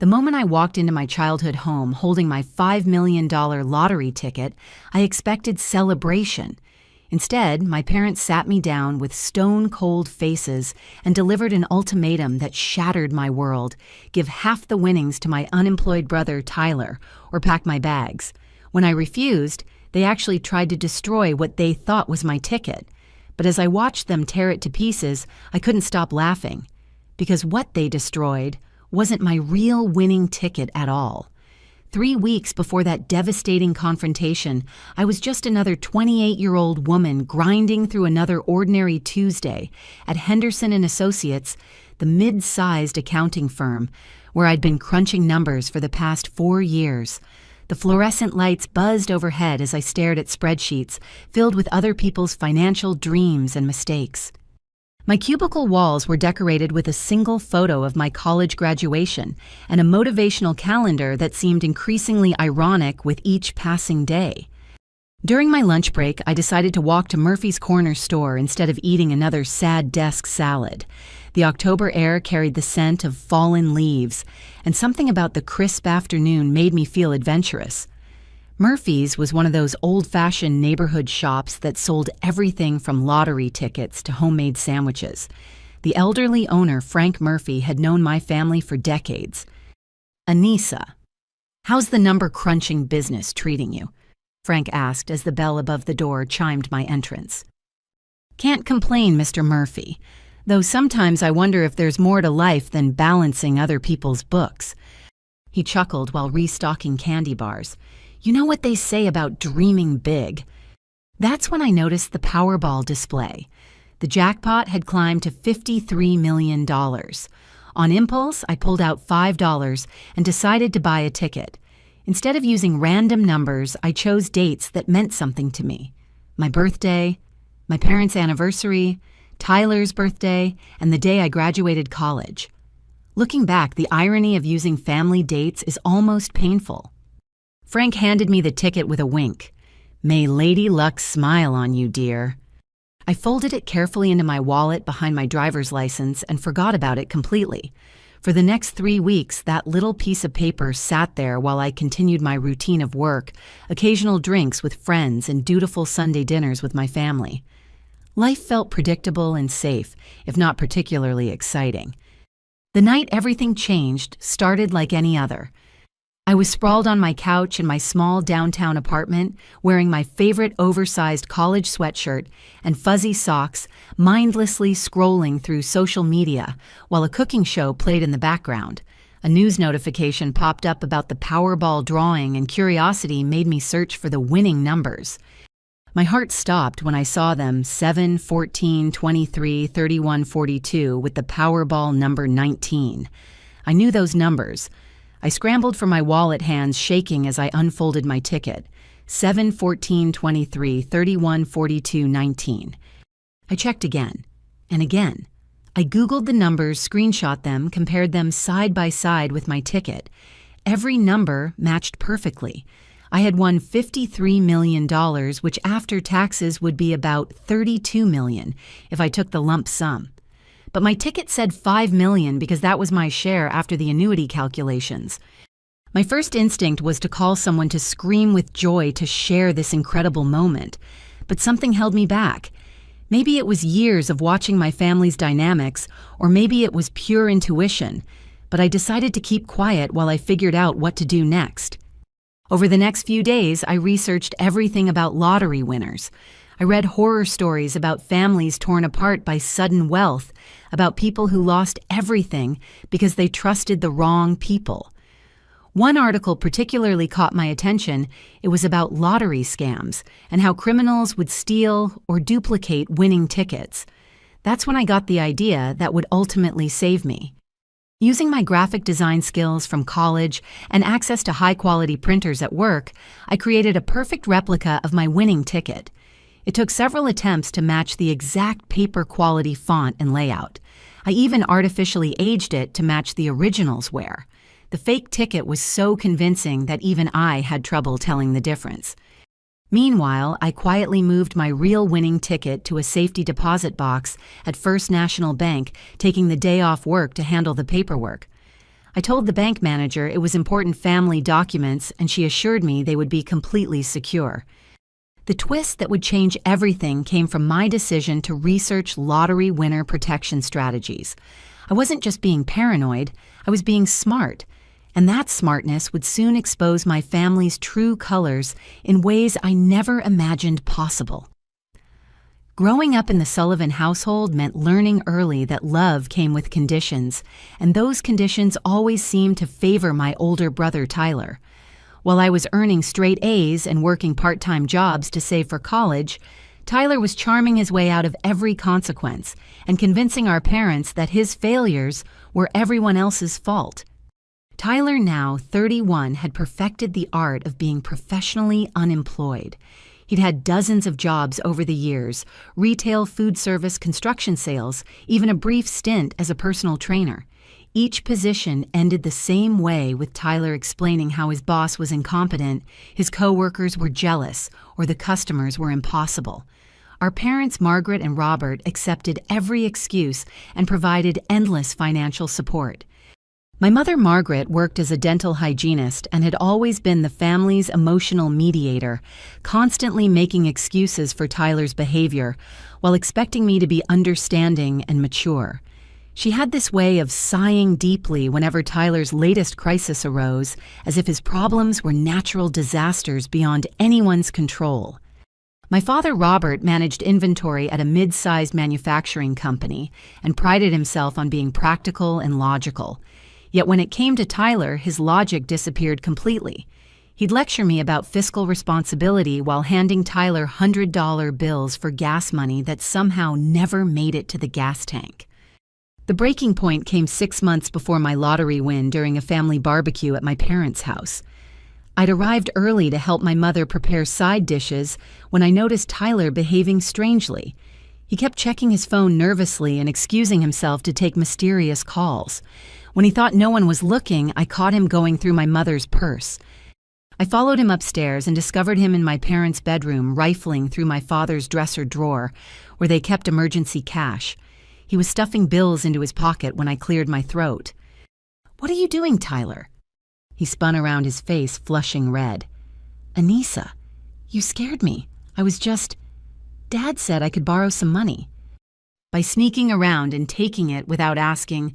The moment I walked into my childhood home holding my $5 million lottery ticket, I expected celebration. Instead, my parents sat me down with stone-cold faces and delivered an ultimatum that shattered my world: give half the winnings to my unemployed brother Tyler, or pack my bags. When I refused, they actually tried to destroy what they thought was my ticket. But as I watched them tear it to pieces, I couldn't stop laughing. Because what they destroyed wasn't my real winning ticket at all. 3 weeks before that devastating confrontation, I was just another 28-year-old woman grinding through another ordinary Tuesday at Henderson & Associates, the mid-sized accounting firm, where I'd been crunching numbers for the past 4 years. The fluorescent lights buzzed overhead as I stared at spreadsheets filled with other people's financial dreams and mistakes. My cubicle walls were decorated with a single photo of my college graduation and a motivational calendar that seemed increasingly ironic with each passing day. During my lunch break, I decided to walk to Murphy's Corner store instead of eating another sad desk salad. The October air carried the scent of fallen leaves, and something about the crisp afternoon made me feel adventurous. Murphy's was one of those old-fashioned neighborhood shops that sold everything from lottery tickets to homemade sandwiches. The elderly owner, Frank Murphy, had known my family for decades. "Anissa, how's the number-crunching business treating you?" Frank asked as the bell above the door chimed my entrance. "Can't complain, Mr. Murphy, though sometimes I wonder if there's more to life than balancing other people's books." He chuckled while restocking candy bars. "You know what they say about dreaming big?" That's when I noticed the Powerball display. The jackpot had climbed to $53 million. On impulse, I pulled out $5 and decided to buy a ticket. Instead of using random numbers, I chose dates that meant something to me. My birthday, my parents' anniversary, Tyler's birthday, and the day I graduated college. Looking back, the irony of using family dates is almost painful. Frank handed me the ticket with a wink. "May Lady Luck smile on you, dear." I folded it carefully into my wallet behind my driver's license and forgot about it completely. For the next 3 weeks, that little piece of paper sat there while I continued my routine of work, occasional drinks with friends, and dutiful Sunday dinners with my family. Life felt predictable and safe, if not particularly exciting. The night everything changed started like any other. I was sprawled on my couch in my small downtown apartment, wearing my favorite oversized college sweatshirt and fuzzy socks, mindlessly scrolling through social media while a cooking show played in the background. A news notification popped up about the Powerball drawing, and curiosity made me search for the winning numbers. My heart stopped when I saw them: 7, 14, 23, 31, 42, with the Powerball number 19. I knew those numbers. I scrambled for my wallet, hands shaking as I unfolded my ticket. 7, 14, 23, 31, 42, 19. I checked again and again. I Googled the numbers, screenshot them, compared them side by side with my ticket. Every number matched perfectly. I had won $53 million, which after taxes would be about $32 million if I took the lump sum. But my ticket said $5 million because that was my share after the annuity calculations. My first instinct was to call someone to scream with joy to share this incredible moment, but something held me back. Maybe it was years of watching my family's dynamics, or maybe it was pure intuition, but I decided to keep quiet while I figured out what to do next. Over the next few days, I researched everything about lottery winners. I read horror stories about families torn apart by sudden wealth, about people who lost everything because they trusted the wrong people. One article particularly caught my attention. It was about lottery scams and how criminals would steal or duplicate winning tickets. That's when I got the idea that would ultimately save me. Using my graphic design skills from college and access to high-quality printers at work, I created a perfect replica of my winning ticket. It took several attempts to match the exact paper quality font and layout. I even artificially aged it to match the original's wear. The fake ticket was so convincing that even I had trouble telling the difference. Meanwhile, I quietly moved my real winning ticket to a safety deposit box at First National Bank, taking the day off work to handle the paperwork. I told the bank manager it was important family documents, and she assured me they would be completely secure. The twist that would change everything came from my decision to research lottery winner protection strategies. I wasn't just being paranoid, I was being smart. And that smartness would soon expose my family's true colors in ways I never imagined possible. Growing up in the Sullivan household meant learning early that love came with conditions, and those conditions always seemed to favor my older brother Tyler. While I was earning straight A's and working part-time jobs to save for college, Tyler was charming his way out of every consequence and convincing our parents that his failures were everyone else's fault. Tyler, now 31, had perfected the art of being professionally unemployed. He'd had dozens of jobs over the years: retail, food service, construction sales, even a brief stint as a personal trainer. Each position ended the same way, with Tyler explaining how his boss was incompetent, his coworkers were jealous, or the customers were impossible. Our parents, Margaret and Robert, accepted every excuse and provided endless financial support. My mother, Margaret, worked as a dental hygienist and had always been the family's emotional mediator, constantly making excuses for Tyler's behavior while expecting me to be understanding and mature. She had this way of sighing deeply whenever Tyler's latest crisis arose, as if his problems were natural disasters beyond anyone's control. My father, Robert, managed inventory at a mid-sized manufacturing company and prided himself on being practical and logical. Yet when it came to Tyler, his logic disappeared completely. He'd lecture me about fiscal responsibility while handing Tyler $100 bills for gas money that somehow never made it to the gas tank. The breaking point came 6 months before my lottery win during a family barbecue at my parents' house. I'd arrived early to help my mother prepare side dishes when I noticed Tyler behaving strangely. He kept checking his phone nervously and excusing himself to take mysterious calls. When he thought no one was looking, I caught him going through my mother's purse. I followed him upstairs and discovered him in my parents' bedroom, rifling through my father's dresser drawer, where they kept emergency cash. He was stuffing bills into his pocket when I cleared my throat. "What are you doing, Tyler?" He spun around, his face flushing red. "Anissa, you scared me. Dad said I could borrow some money." By sneaking around and taking it without asking,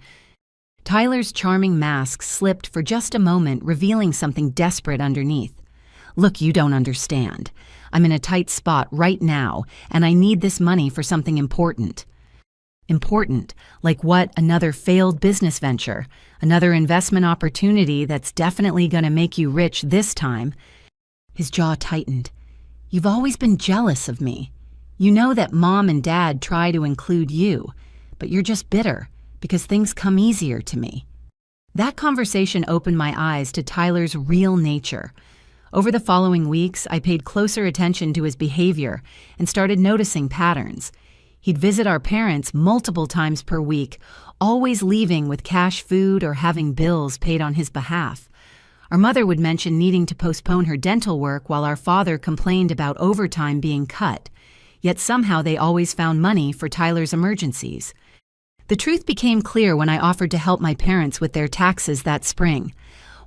Tyler's charming mask slipped for just a moment, revealing something desperate underneath. "Look, you don't understand. I'm in a tight spot right now, and I need this money for something important." Important? Like what? Another failed business venture? Another investment opportunity that's definitely going to make you rich this time? His jaw tightened. "You've always been jealous of me. You know that Mom and Dad try to include you, but you're just bitter because things come easier to me." That conversation opened my eyes to Tyler's real nature. Over the following weeks, I paid closer attention to his behavior and started noticing patterns. He'd visit our parents multiple times per week, always leaving with cash food or having bills paid on his behalf. Our mother would mention needing to postpone her dental work while our father complained about overtime being cut. Yet somehow they always found money for Tyler's emergencies. The truth became clear when I offered to help my parents with their taxes that spring.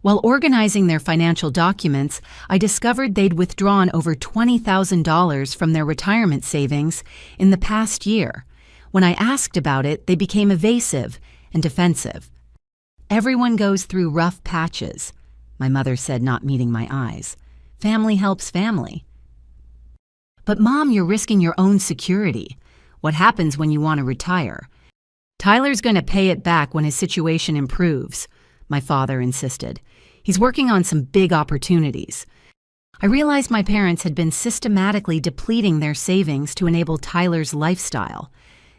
While organizing their financial documents, I discovered they'd withdrawn over $20,000 from their retirement savings in the past year. When I asked about it, they became evasive and defensive. "Everyone goes through rough patches," my mother said, not meeting my eyes. "Family helps family." "But Mom, you're risking your own security. What happens when you want to retire?" "Tyler's going to pay it back when his situation improves," my father insisted. "He's working on some big opportunities." I realized my parents had been systematically depleting their savings to enable Tyler's lifestyle.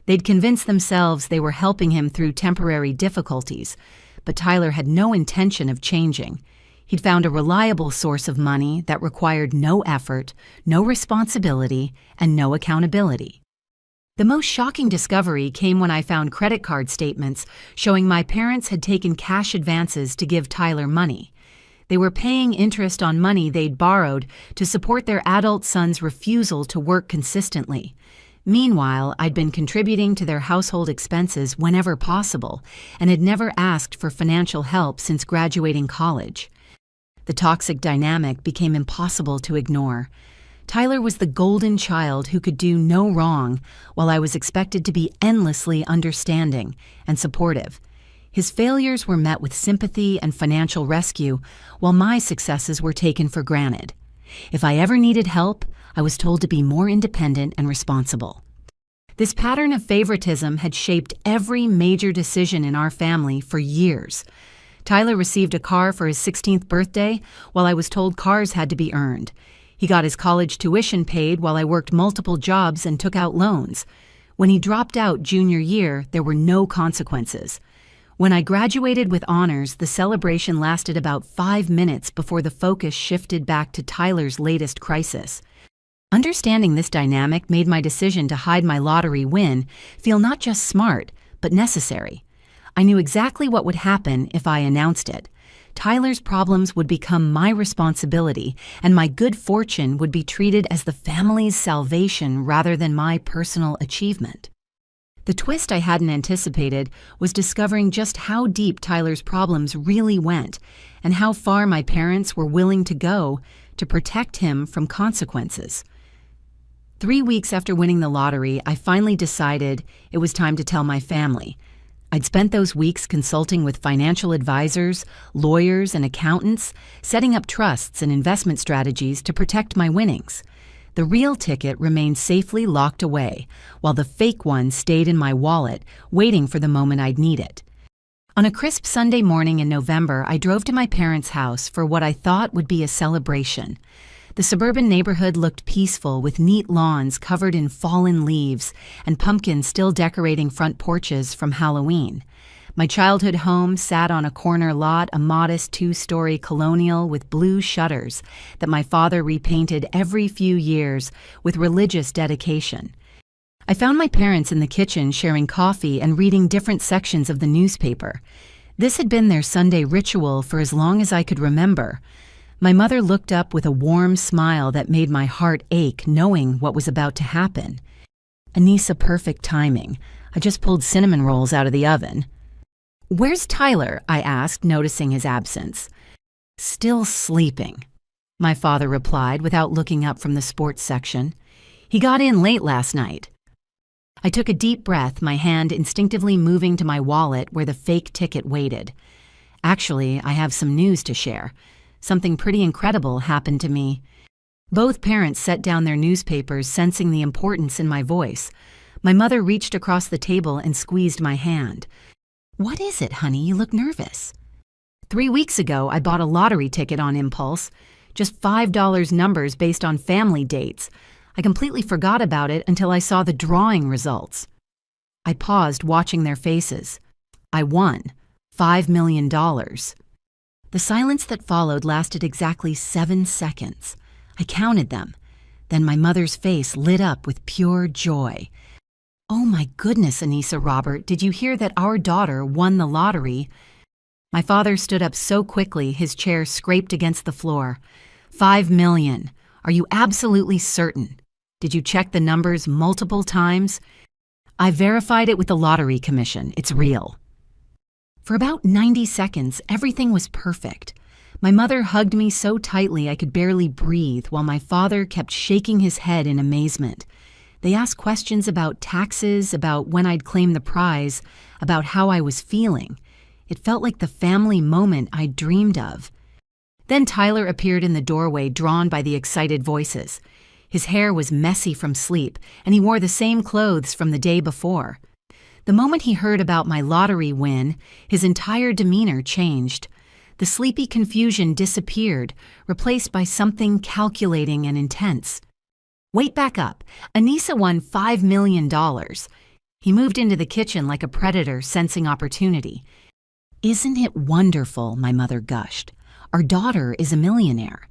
They'd convinced themselves they were helping him through temporary difficulties, but Tyler had no intention of changing. He'd found a reliable source of money that required no effort, no responsibility, and no accountability. The most shocking discovery came when I found credit card statements showing my parents had taken cash advances to give Tyler money. They were paying interest on money they'd borrowed to support their adult son's refusal to work consistently. Meanwhile, I'd been contributing to their household expenses whenever possible and had never asked for financial help since graduating college. The toxic dynamic became impossible to ignore. Tyler was the golden child who could do no wrong, while I was expected to be endlessly understanding and supportive. His failures were met with sympathy and financial rescue, while my successes were taken for granted. If I ever needed help, I was told to be more independent and responsible. This pattern of favoritism had shaped every major decision in our family for years. Tyler received a car for his 16th birthday, while I was told cars had to be earned. He got his college tuition paid while I worked multiple jobs and took out loans. When he dropped out junior year, there were no consequences. When I graduated with honors, the celebration lasted about 5 minutes before the focus shifted back to Tyler's latest crisis. Understanding this dynamic made my decision to hide my lottery win feel not just smart, but necessary. I knew exactly what would happen if I announced it. Tyler's problems would become my responsibility, and my good fortune would be treated as the family's salvation rather than my personal achievement. The twist I hadn't anticipated was discovering just how deep Tyler's problems really went and how far my parents were willing to go to protect him from consequences. 3 weeks after winning the lottery, I finally decided it was time to tell my family. I'd spent those weeks consulting with financial advisors, lawyers, and accountants, setting up trusts and investment strategies to protect my winnings. The real ticket remained safely locked away, while the fake one stayed in my wallet, waiting for the moment I'd need it. On a crisp Sunday morning in November, I drove to my parents' house for what I thought would be a celebration. The suburban neighborhood looked peaceful, with neat lawns covered in fallen leaves and pumpkins still decorating front porches from Halloween. My childhood home sat on a corner lot, a modest 2-story colonial with blue shutters that my father repainted every few years with religious dedication. I found my parents in the kitchen sharing coffee and reading different sections of the newspaper. This had been their Sunday ritual for as long as I could remember. My mother looked up with a warm smile that made my heart ache knowing what was about to happen. Anissa, perfect timing. I just pulled cinnamon rolls out of the oven. "Where's Tyler?" I asked, noticing his absence. "Still sleeping," my father replied without looking up from the sports section. "He got in late last night." I took a deep breath, my hand instinctively moving to my wallet where the fake ticket waited. Actually, I have some news to share. Something pretty incredible happened to me. Both parents set down their newspapers, sensing the importance in my voice. My mother reached across the table and squeezed my hand. "What is it, honey? You look nervous." 3 weeks ago, I bought a lottery ticket on impulse. Just $5 numbers based on family dates. I completely forgot about it until I saw the drawing results. I paused, watching their faces. I won $5 million. The silence that followed lasted exactly 7 seconds. I counted them. Then my mother's face lit up with pure joy. "Oh my goodness, Anissa, Robert, did you hear that our daughter won the lottery?" My father stood up so quickly his chair scraped against the floor. $5 million. Are you absolutely certain? Did you check the numbers multiple times? I verified it with the Lottery Commission. It's real. For about 90 seconds, everything was perfect. My mother hugged me so tightly I could barely breathe, while my father kept shaking his head in amazement. They asked questions about taxes, about when I'd claim the prize, about how I was feeling. It felt like the family moment I'd dreamed of. Then Tyler appeared in the doorway, drawn by the excited voices. His hair was messy from sleep, and he wore the same clothes from the day before. The moment he heard about my lottery win, his entire demeanor changed. The sleepy confusion disappeared, replaced by something calculating and intense. "Wait, back up. Anissa won $5 million. He moved into the kitchen like a predator sensing opportunity. "Isn't it wonderful?" my mother gushed. "Our daughter is a millionaire."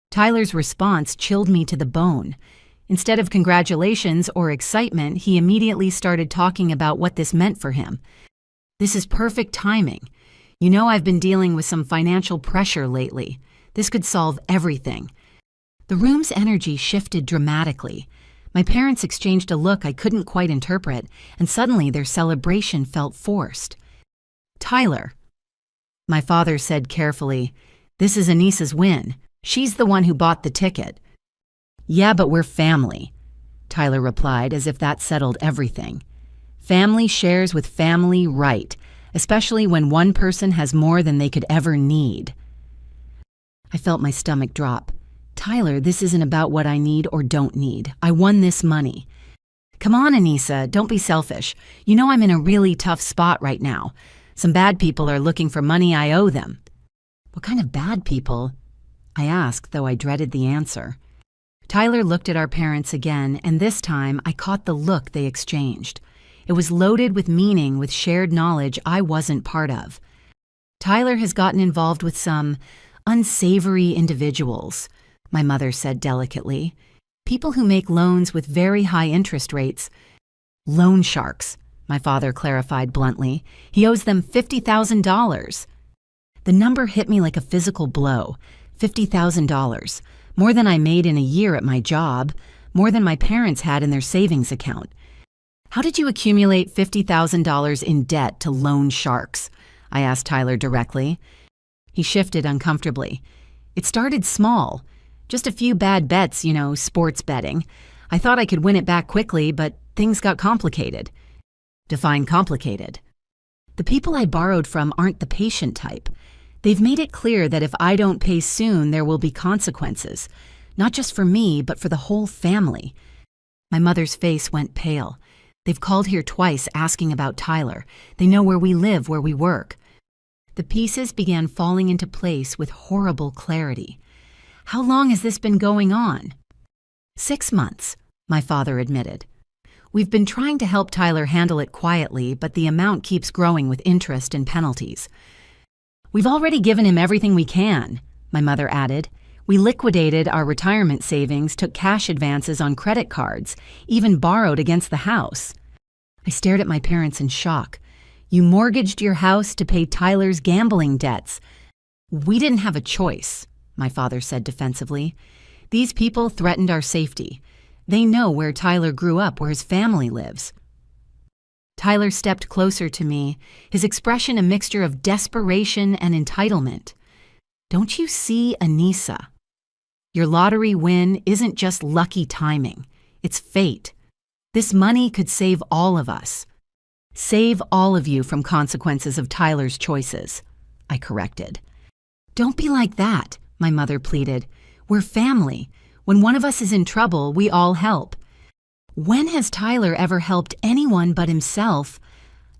Tyler's response chilled me to the bone. Instead of congratulations or excitement, he immediately started talking about what this meant for him. "This is perfect timing. You know, I've been dealing with some financial pressure lately. This could solve everything." The room's energy shifted dramatically. My parents exchanged a look I couldn't quite interpret, and suddenly their celebration felt forced. "Tyler," my father said carefully, "this is Anissa's win. She's the one who bought the ticket." "Yeah, but we're family," Tyler replied, as if that settled everything. "Family shares with family, right, especially when one person has more than they could ever need." I felt my stomach drop. "Tyler, this isn't about what I need or don't need. I won this money." "Come on, Anissa, don't be selfish. You know I'm in a really tough spot right now. Some bad people are looking for money I owe them." "What kind of bad people?" I asked, though I dreaded the answer. Tyler looked at our parents again, and this time I caught the look they exchanged. It was loaded with meaning, with shared knowledge I wasn't part of. "Tyler has gotten involved with some unsavory individuals," my mother said delicately. "People who make loans with very high interest rates." "Loan sharks," my father clarified bluntly. "He owes them $50,000. The number hit me like a physical blow. $50,000. More than I made in a year at my job. More than my parents had in their savings account. "How did you accumulate $50,000 in debt to loan sharks?" I asked Tyler directly. He shifted uncomfortably. "It started small. Just a few bad bets, sports betting. I thought I could win it back quickly, but things got complicated." "Define complicated." "The people I borrowed from aren't the patient type. They've made it clear that if I don't pay soon, there will be consequences. Not just for me, but for the whole family." My mother's face went pale. "They've called here twice asking about Tyler. They know where we live, where we work." The pieces began falling into place with horrible clarity. "How long has this been going on?" 6 months, my father admitted. "We've been trying to help Tyler handle it quietly, but the amount keeps growing with interest and penalties." "We've already given him everything we can," my mother added. "We liquidated our retirement savings, took cash advances on credit cards, even borrowed against the house." I stared at my parents in shock. "You mortgaged your house to pay Tyler's gambling debts." "We didn't have a choice," my father said defensively. "These people threatened our safety. They know where Tyler grew up, where his family lives." Tyler stepped closer to me, his expression a mixture of desperation and entitlement. "Don't you see, Anissa? Your lottery win isn't just lucky timing. It's fate. This money could save all of us. Save all of you from consequences of Tyler's choices," I corrected. "Don't be like that," my mother pleaded. "We're family. When one of us is in trouble, we all help." "When has Tyler ever helped anyone but himself?"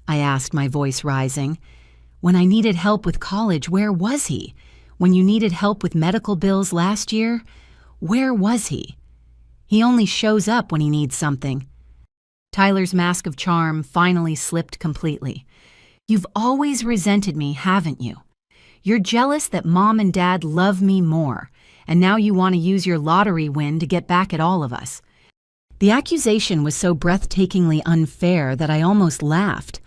I asked, my voice rising. "When I needed help with college, where was he? When you needed help with medical bills last year, where was he? He only shows up when he needs something." Tyler's mask of charm finally slipped completely. "You've always resented me, haven't you? You're jealous that Mom and Dad love me more, and now you want to use your lottery win to get back at all of us." The accusation was so breathtakingly unfair that I almost laughed.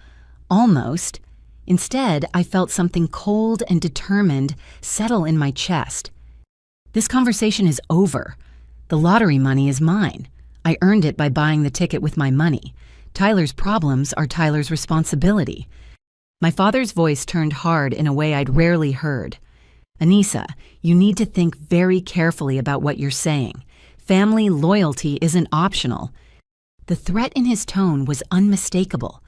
Almost. Instead, I felt something cold and determined settle in my chest. This conversation is over. The lottery money is mine. I earned it by buying the ticket with my money. Tyler's problems are Tyler's responsibility. My father's voice turned hard in a way I'd rarely heard. "Anissa, you need to think very carefully about what you're saying. Family loyalty isn't optional." The threat in his tone was unmistakable.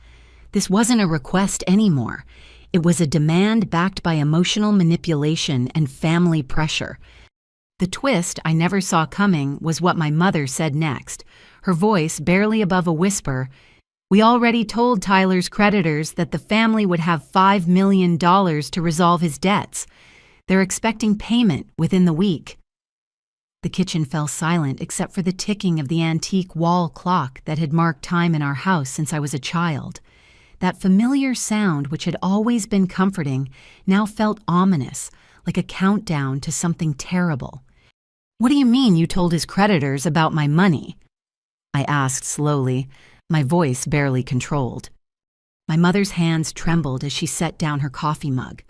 This wasn't a request anymore. It was a demand backed by emotional manipulation and family pressure. The twist I never saw coming was what my mother said next, her voice barely above a whisper. "We already told Tyler's creditors that the family would have $5 million to resolve his debts. They're expecting payment within the week." The kitchen fell silent except for the ticking of the antique wall clock that had marked time in our house since I was a child. That familiar sound, which had always been comforting, now felt ominous, like a countdown to something terrible. "What do you mean you told his creditors about my money?" I asked slowly, my voice barely controlled. My mother's hands trembled as she set down her coffee mug.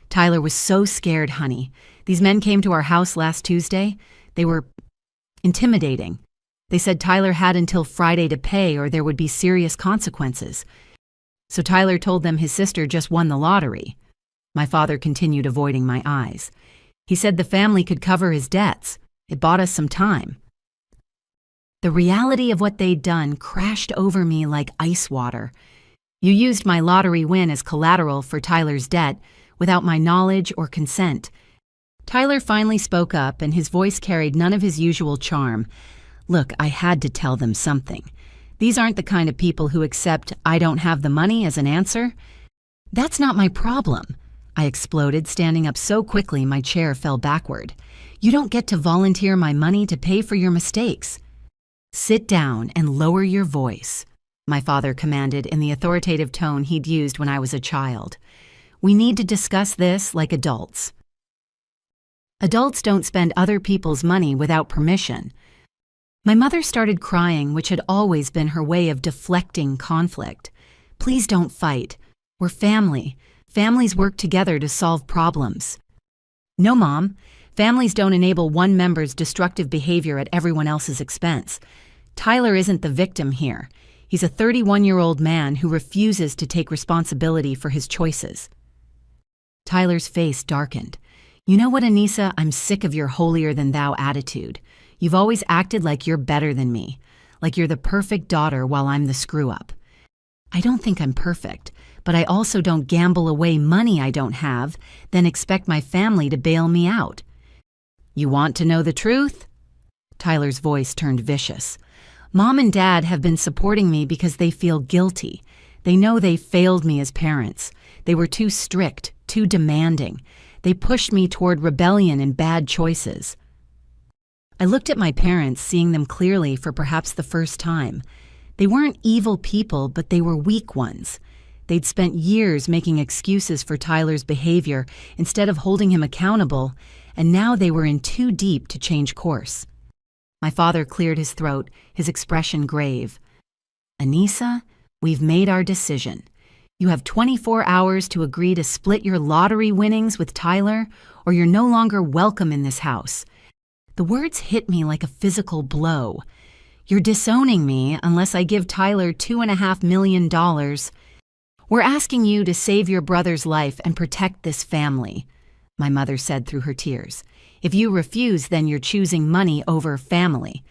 "Tyler was so scared, honey. These men came to our house last Tuesday. They were intimidating. They said Tyler had until Friday to pay or there would be serious consequences. So Tyler told them his sister just won the lottery. My father continued avoiding my eyes. He said the family could cover his debts. It bought us some time. The reality of what they'd done crashed over me like ice water. You used my lottery win as collateral for Tyler's debt without my knowledge or consent. Tyler finally spoke up, and his voice carried none of his usual charm. Look, I had to tell them something. These aren't the kind of people who accept "I don't have the money" as an answer. That's not my problem, I exploded, standing up so quickly my chair fell backward. You don't get to volunteer my money to pay for your mistakes. Sit down and lower your voice, my father commanded in the authoritative tone he'd used when I was a child. We need to discuss this like adults. Adults don't spend other people's money without permission. My mother started crying, which had always been her way of deflecting conflict. Please don't fight. We're family. Families work together to solve problems. No, Mom. Families don't enable one member's destructive behavior at everyone else's expense. Tyler isn't the victim here. He's a 31-year-old man who refuses to take responsibility for his choices. Tyler's face darkened. You know what, Anissa? I'm sick of your holier-than-thou attitude. You've always acted like you're better than me, like you're the perfect daughter while I'm the screw-up. I don't think I'm perfect, but I also don't gamble away money I don't have, then expect my family to bail me out. You want to know the truth? Tyler's voice turned vicious. Mom and Dad have been supporting me because they feel guilty. They know they failed me as parents. They were too strict, too demanding. They pushed me toward rebellion and bad choices. I looked at my parents, seeing them clearly for perhaps the first time. They weren't evil people, but they were weak ones. They'd spent years making excuses for Tyler's behavior instead of holding him accountable, and now they were in too deep to change course. My father cleared his throat, his expression grave. Anissa, we've made our decision. You have 24 hours to agree to split your lottery winnings with Tyler, or you're no longer welcome in this house. The words hit me like a physical blow. You're disowning me unless I give Tyler $2.5 million. We're asking you to save your brother's life and protect this family, my mother said through her tears. If you refuse, then you're choosing money over family.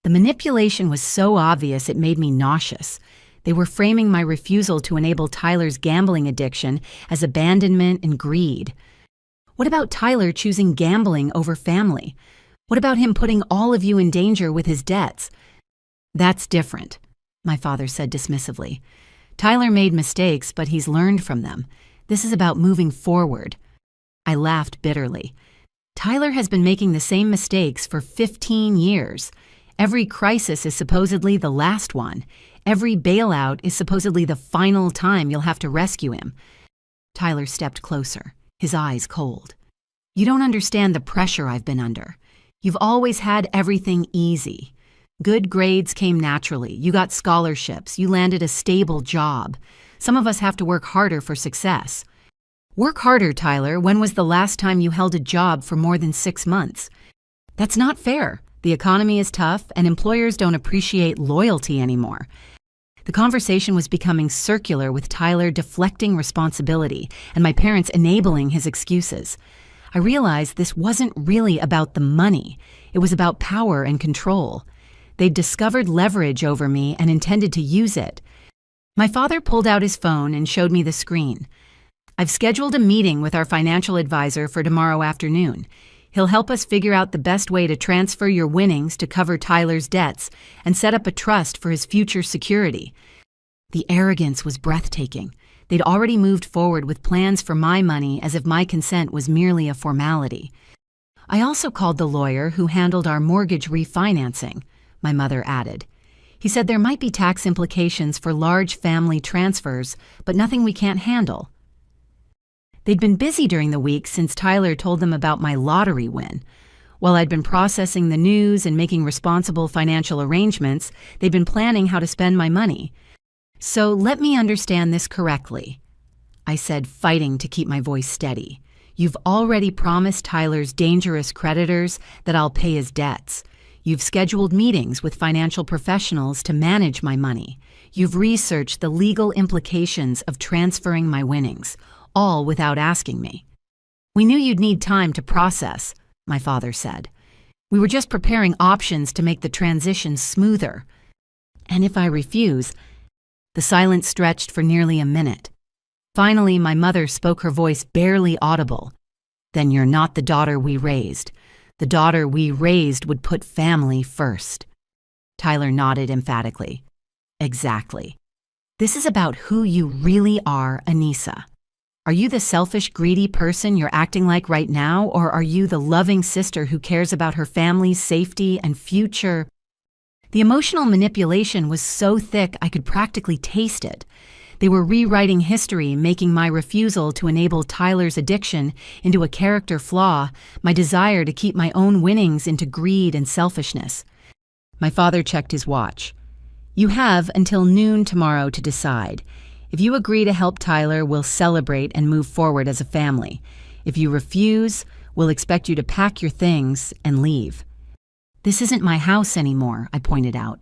The manipulation was so obvious it made me nauseous. They were framing my refusal to enable Tyler's gambling addiction as abandonment and greed. What about Tyler choosing gambling over family? What about him putting all of you in danger with his debts? That's different, my father said dismissively. Tyler made mistakes, but he's learned from them. This is about moving forward. I laughed bitterly. Tyler has been making the same mistakes for 15 years. Every crisis is supposedly the last one. Every bailout is supposedly the final time you'll have to rescue him. Tyler stepped closer, his eyes cold. You don't understand the pressure I've been under. You've always had everything easy. Good grades came naturally. You got scholarships. You landed a stable job. Some of us have to work harder for success. Work harder, Tyler. When was the last time you held a job for more than 6 months? That's not fair. The economy is tough, and employers don't appreciate loyalty anymore. The conversation was becoming circular, with Tyler deflecting responsibility and my parents enabling his excuses. I realized this wasn't really about the money. It was about power and control. They'd discovered leverage over me and intended to use it. My father pulled out his phone and showed me the screen. I've scheduled a meeting with our financial advisor for tomorrow afternoon. He'll help us figure out the best way to transfer your winnings to cover Tyler's debts and set up a trust for his future security. The arrogance was breathtaking. They'd already moved forward with plans for my money as if my consent was merely a formality. I also called the lawyer who handled our mortgage refinancing, my mother added. He said there might be tax implications for large family transfers, but nothing we can't handle. They'd been busy during the week since Tyler told them about my lottery win. While I'd been processing the news and making responsible financial arrangements, they'd been planning how to spend my money. So let me understand this correctly, I said, fighting to keep my voice steady. You've already promised Tyler's dangerous creditors that I'll pay his debts. You've scheduled meetings with financial professionals to manage my money. You've researched the legal implications of transferring my winnings, all without asking me. We knew you'd need time to process, my father said. We were just preparing options to make the transition smoother. And if I refuse, the silence stretched for nearly a minute. Finally, my mother spoke, her voice barely audible. Then you're not the daughter we raised. The daughter we raised would put family first. Tyler nodded emphatically. Exactly. This is about who you really are, Anissa. Are you the selfish, greedy person you're acting like right now, or are you the loving sister who cares about her family's safety and future? The emotional manipulation was so thick I could practically taste it. They were rewriting history, making my refusal to enable Tyler's addiction into a character flaw, my desire to keep my own winnings into greed and selfishness. My father checked his watch. You have until noon tomorrow to decide. If you agree to help Tyler, we'll celebrate and move forward as a family. If you refuse, we'll expect you to pack your things and leave. This isn't my house anymore, I pointed out.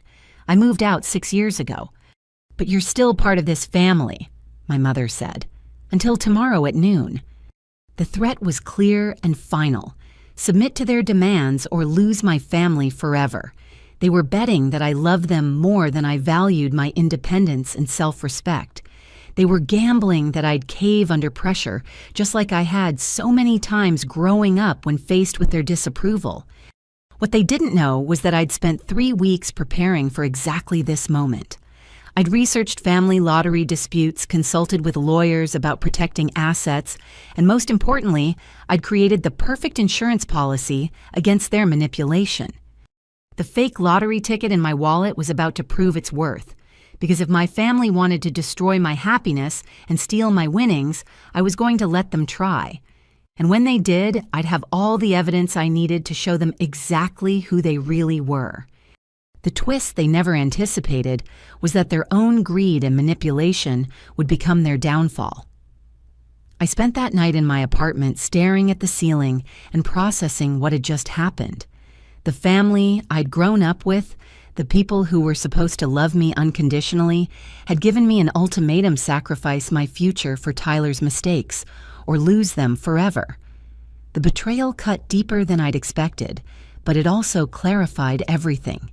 I moved out 6 years ago. But you're still part of this family, my mother said, until tomorrow at noon. The threat was clear and final. Submit to their demands or lose my family forever. They were betting that I loved them more than I valued my independence and self-respect. They were gambling that I'd cave under pressure, just like I had so many times growing up when faced with their disapproval. What they didn't know was that I'd spent 3 weeks preparing for exactly this moment. I'd researched family lottery disputes, consulted with lawyers about protecting assets, and most importantly, I'd created the perfect insurance policy against their manipulation. The fake lottery ticket in my wallet was about to prove its worth, because if my family wanted to destroy my happiness and steal my winnings, I was going to let them try. And when they did, I'd have all the evidence I needed to show them exactly who they really were. The twist they never anticipated was that their own greed and manipulation would become their downfall. I spent that night in my apartment staring at the ceiling and processing what had just happened. The family I'd grown up with, the people who were supposed to love me unconditionally, had given me an ultimatum: sacrifice my future for Tyler's mistakes, or lose them forever. The betrayal cut deeper than I'd expected, but it also clarified everything.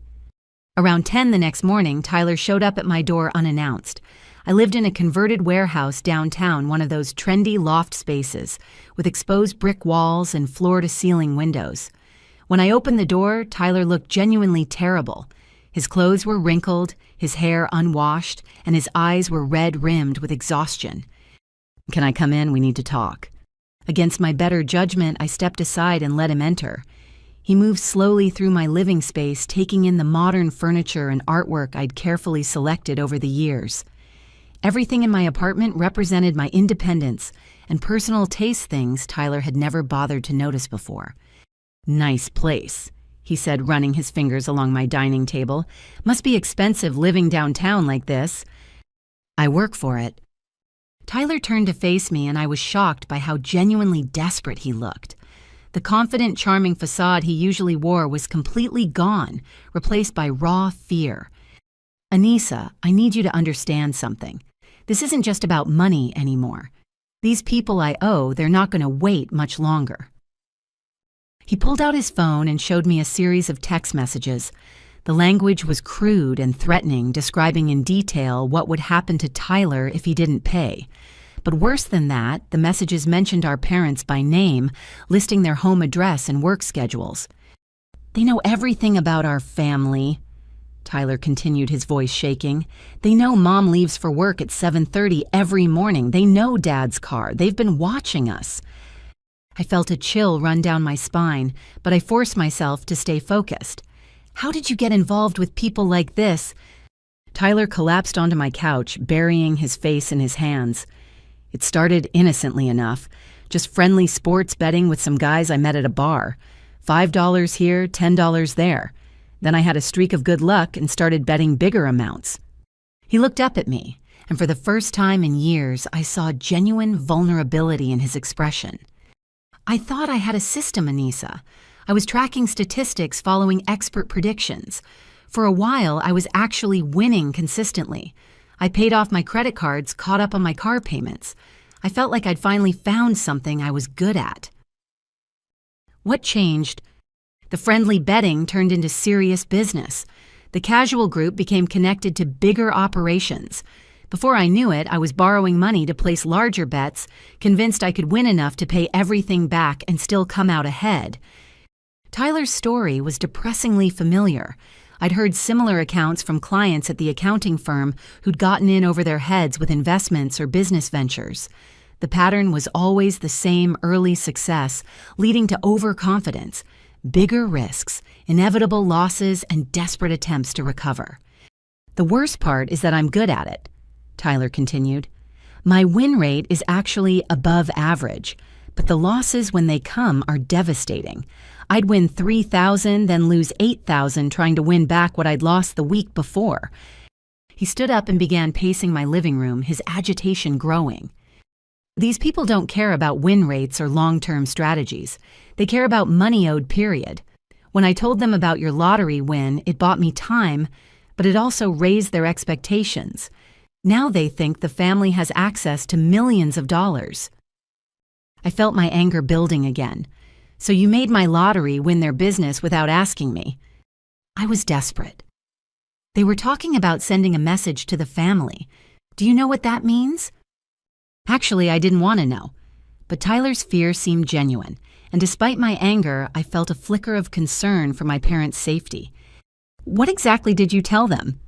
Around 10 the next morning, Tyler showed up at my door unannounced. I lived in a converted warehouse downtown, one of those trendy loft spaces, with exposed brick walls and floor-to-ceiling windows. When I opened the door, Tyler looked genuinely terrible. His clothes were wrinkled, his hair unwashed, and his eyes were red-rimmed with exhaustion. "Can I come in? We need to talk." Against my better judgment, I stepped aside and let him enter. He moved slowly through my living space, taking in the modern furniture and artwork I'd carefully selected over the years. Everything in my apartment represented my independence and personal taste, things Tyler had never bothered to notice before. "Nice place," he said, running his fingers along my dining table. "Must be expensive living downtown like this." "I work for it." Tyler turned to face me, and I was shocked by how genuinely desperate he looked. The confident, charming facade he usually wore was completely gone, replaced by raw fear. "Anissa, I need you to understand something. This isn't just about money anymore. These people I owe, they're not going to wait much longer." He pulled out his phone and showed me a series of text messages. The language was crude and threatening, describing in detail what would happen to Tyler if he didn't pay. But worse than that, the messages mentioned our parents by name, listing their home address and work schedules. "They know everything about our family," Tyler continued, his voice shaking. "They know Mom leaves for work at 7:30 every morning. They know Dad's car. They've been watching us." I felt a chill run down my spine, but I forced myself to stay focused. "How did you get involved with people like this?" Tyler collapsed onto my couch, burying his face in his hands. "It started innocently enough, just friendly sports betting with some guys I met at a bar. $5 here, $10 there. Then I had a streak of good luck and started betting bigger amounts." He looked up at me, and for the first time in years, I saw genuine vulnerability in his expression. "I thought I had a system, Anissa. I was tracking statistics following expert predictions. For a while, I was actually winning consistently. I paid off my credit cards, caught up on my car payments. I felt like I'd finally found something I was good at. What changed? The friendly betting turned into serious business. The casual group became connected to bigger operations. Before I knew it, I was borrowing money to place larger bets, convinced I could win enough to pay everything back and still come out ahead. Tyler's story was depressingly familiar. I'd heard similar accounts from clients at the accounting firm who'd gotten in over their heads with investments or business ventures. The pattern was always the same: early success, leading to overconfidence, bigger risks, inevitable losses, and desperate attempts to recover. The worst part is that I'm good at it, Tyler continued. My win rate is actually above average, but the losses when they come are devastating. I'd win $3,000, then lose $8,000 trying to win back what I'd lost the week before. He stood up and began pacing my living room, his agitation growing. These people don't care about win rates or long-term strategies. They care about money owed, period. When I told them about your lottery win, it bought me time, but it also raised their expectations. Now they think the family has access to millions of dollars. I felt my anger building again. So you made my lottery win their business without asking me. I was desperate. They were talking about sending a message to the family. Do you know what that means? Actually, I didn't want to know. But Tyler's fear seemed genuine, and despite my anger, I felt a flicker of concern for my parents' safety. What exactly did you tell them?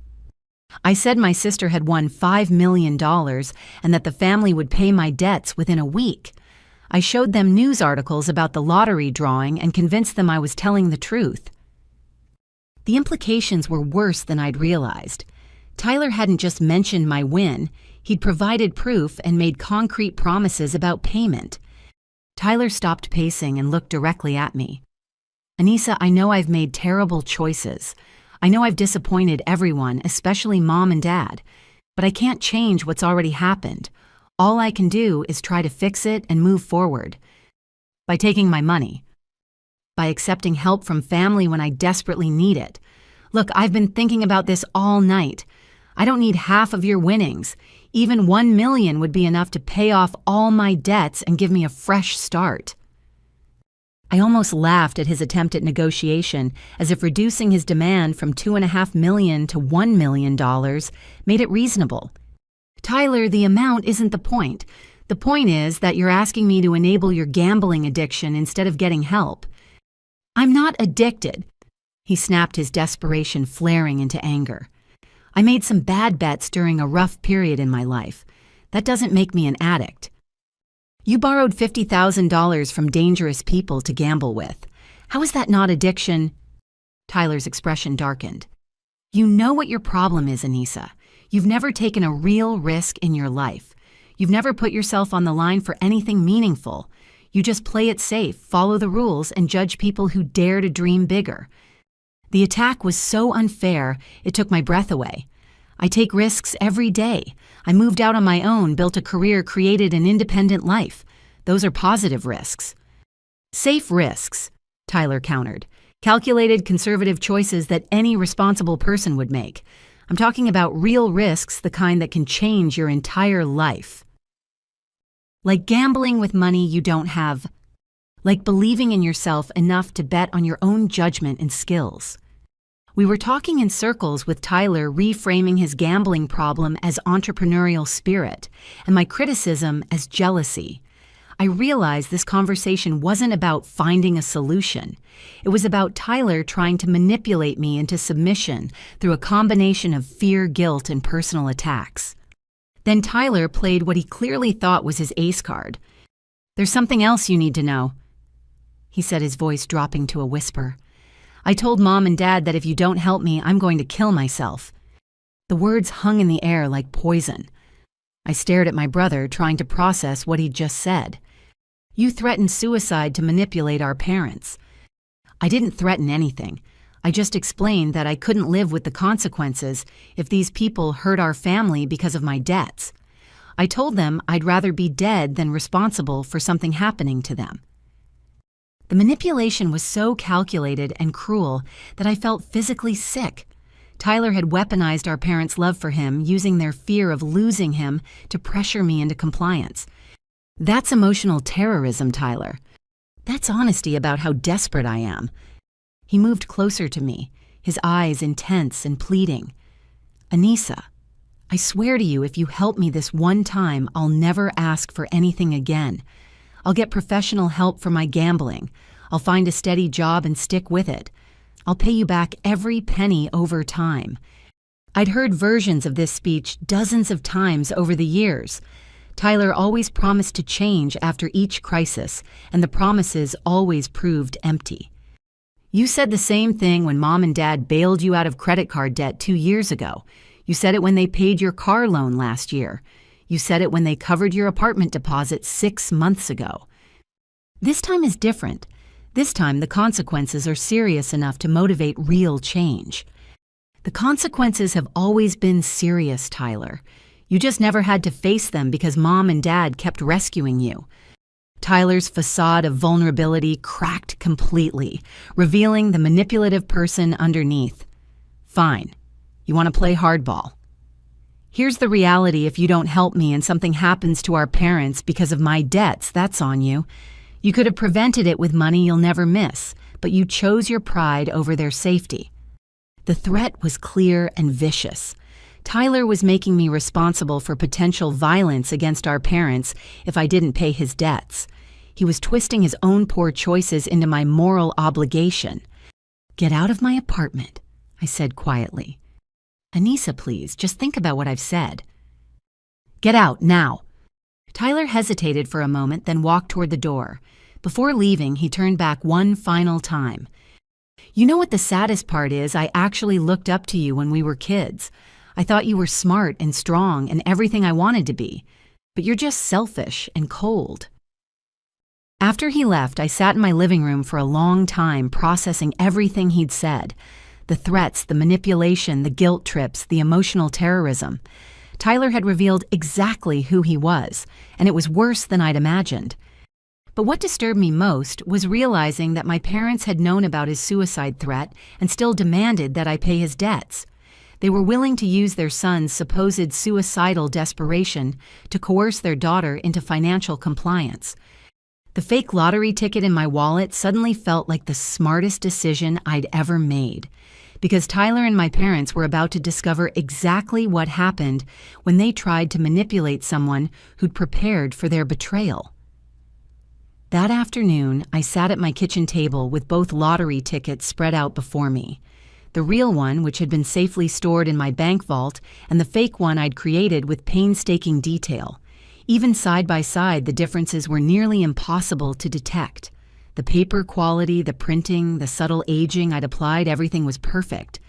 I said my sister had won $5 million and that the family would pay my debts within a week. I showed them news articles about the lottery drawing and convinced them I was telling the truth. The implications were worse than I'd realized. Tyler hadn't just mentioned my win, he'd provided proof and made concrete promises about payment. Tyler stopped pacing and looked directly at me. Anissa, I know I've made terrible choices. I know I've disappointed everyone, especially Mom and Dad, but I can't change what's already happened. All I can do is try to fix it and move forward. By taking my money. By accepting help from family when I desperately need it. Look, I've been thinking about this all night. I don't need half of your winnings. Even $1 million would be enough to pay off all my debts and give me a fresh start. I almost laughed at his attempt at negotiation, as if reducing his demand from $2.5 million to $1 million made it reasonable. Tyler, the amount isn't the point. The point is that you're asking me to enable your gambling addiction instead of getting help. I'm not addicted. He snapped, his desperation flaring into anger. I made some bad bets during a rough period in my life. That doesn't make me an addict. You borrowed $50,000 from dangerous people to gamble with. How is that not addiction? Tyler's expression darkened. You know what your problem is, Anissa. You've never taken a real risk in your life. You've never put yourself on the line for anything meaningful. You just play it safe, follow the rules, and judge people who dare to dream bigger. The attack was so unfair, it took my breath away. I take risks every day. I moved out on my own, built a career, created an independent life. Those are positive risks. Safe risks, Tyler countered. Calculated, conservative choices that any responsible person would make. I'm talking about real risks, the kind that can change your entire life. Like gambling with money you don't have. Like believing in yourself enough to bet on your own judgment and skills. We were talking in circles with Tyler reframing his gambling problem as entrepreneurial spirit and my criticism as jealousy. I realized this conversation wasn't about finding a solution. It was about Tyler trying to manipulate me into submission through a combination of fear, guilt, and personal attacks. Then Tyler played what he clearly thought was his ace card. There's something else you need to know, he said, his voice dropping to a whisper. I told Mom and Dad that if you don't help me, I'm going to kill myself. The words hung in the air like poison. I stared at my brother, trying to process what he'd just said. You threatened suicide to manipulate our parents. I didn't threaten anything. I just explained that I couldn't live with the consequences if these people hurt our family because of my debts. I told them I'd rather be dead than responsible for something happening to them. The manipulation was so calculated and cruel that I felt physically sick. Tyler had weaponized our parents' love for him, using their fear of losing him to pressure me into compliance. That's emotional terrorism, Tyler. That's honesty about how desperate I am. He moved closer to me, his eyes intense and pleading. Anissa, I swear to you, if you help me this one time, I'll never ask for anything again. I'll get professional help for my gambling. I'll find a steady job and stick with it. I'll pay you back every penny over time. I'd heard versions of this speech dozens of times over the years. Tyler always promised to change after each crisis, and the promises always proved empty. You said the same thing when Mom and Dad bailed you out of credit card debt 2 years ago. You said it when they paid your car loan last year. You said it when they covered your apartment deposit 6 months ago. This time is different. This time, the consequences are serious enough to motivate real change. The consequences have always been serious, Tyler. You just never had to face them because Mom and Dad kept rescuing you. Tyler's facade of vulnerability cracked completely, revealing the manipulative person underneath. Fine. You want to play hardball? Here's the reality: if you don't help me and something happens to our parents because of my debts, that's on you. You could have prevented it with money you'll never miss, but you chose your pride over their safety. The threat was clear and vicious. Tyler was making me responsible for potential violence against our parents if I didn't pay his debts. He was twisting his own poor choices into my moral obligation. Get out of my apartment, I said quietly. Anissa, please, just think about what I've said. Get out, now. Tyler hesitated for a moment, then walked toward the door. Before leaving, he turned back one final time. You know what the saddest part is? I actually looked up to you when we were kids. I thought you were smart and strong and everything I wanted to be. But you're just selfish and cold. After he left, I sat in my living room for a long time, processing everything he'd said. The threats, the manipulation, the guilt trips, the emotional terrorism. Tyler had revealed exactly who he was, and it was worse than I'd imagined. But what disturbed me most was realizing that my parents had known about his suicide threat and still demanded that I pay his debts. They were willing to use their son's supposed suicidal desperation to coerce their daughter into financial compliance. The fake lottery ticket in my wallet suddenly felt like the smartest decision I'd ever made, because Tyler and my parents were about to discover exactly what happened when they tried to manipulate someone who'd prepared for their betrayal. That afternoon, I sat at my kitchen table with both lottery tickets spread out before me. The real one, which had been safely stored in my bank vault, and the fake one I'd created with painstaking detail. Even side by side, the differences were nearly impossible to detect. The paper quality, the printing, the subtle aging I'd applied, everything was perfect.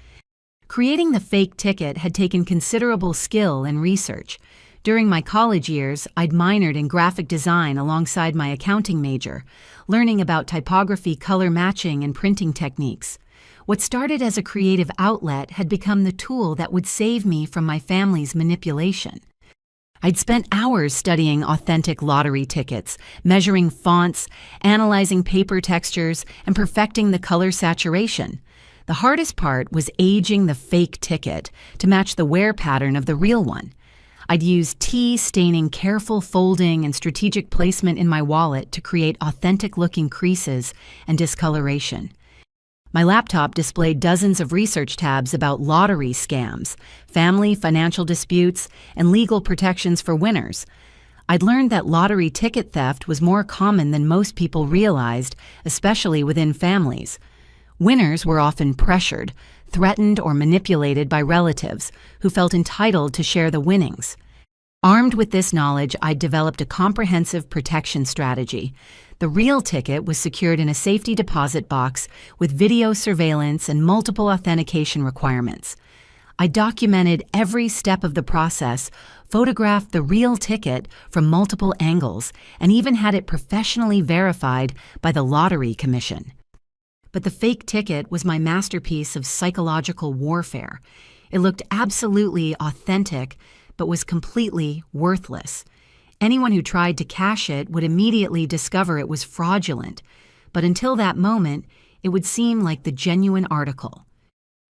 Creating the fake ticket had taken considerable skill and research. During my college years, I'd minored in graphic design alongside my accounting major, learning about typography, color matching, and printing techniques. What started as a creative outlet had become the tool that would save me from my family's manipulation. I'd spent hours studying authentic lottery tickets, measuring fonts, analyzing paper textures, and perfecting the color saturation. The hardest part was aging the fake ticket to match the wear pattern of the real one. I'd use tea staining, careful folding, and strategic placement in my wallet to create authentic-looking creases and discoloration. My laptop displayed dozens of research tabs about lottery scams, family financial disputes, and legal protections for winners. I'd learned that lottery ticket theft was more common than most people realized, especially within families. Winners were often pressured, threatened, or manipulated by relatives who felt entitled to share the winnings. Armed with this knowledge, I'd developed a comprehensive protection strategy. The real ticket was secured in a safety deposit box with video surveillance and multiple authentication requirements. I documented every step of the process, photographed the real ticket from multiple angles, and even had it professionally verified by the Lottery Commission. But the fake ticket was my masterpiece of psychological warfare. It looked absolutely authentic, but was completely worthless. Anyone who tried to cash it would immediately discover it was fraudulent. but until that moment, it would seem like the genuine article.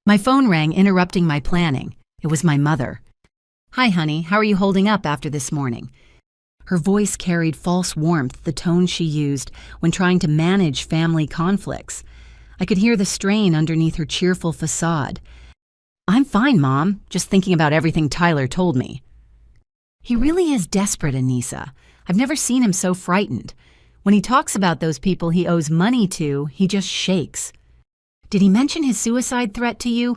My phone rang, interrupting my planning. It was my mother. "Hi, honey, how are you holding up after this morning?" Her voice carried false warmth, the tone she used when trying to manage family conflicts. I could hear the strain underneath her cheerful facade. "I'm fine, Mom, just thinking about everything Tyler told me." He really is desperate, Anissa. I've never seen him so frightened. When he talks about those people he owes money to, he just shakes. "Did he mention his suicide threat to you?"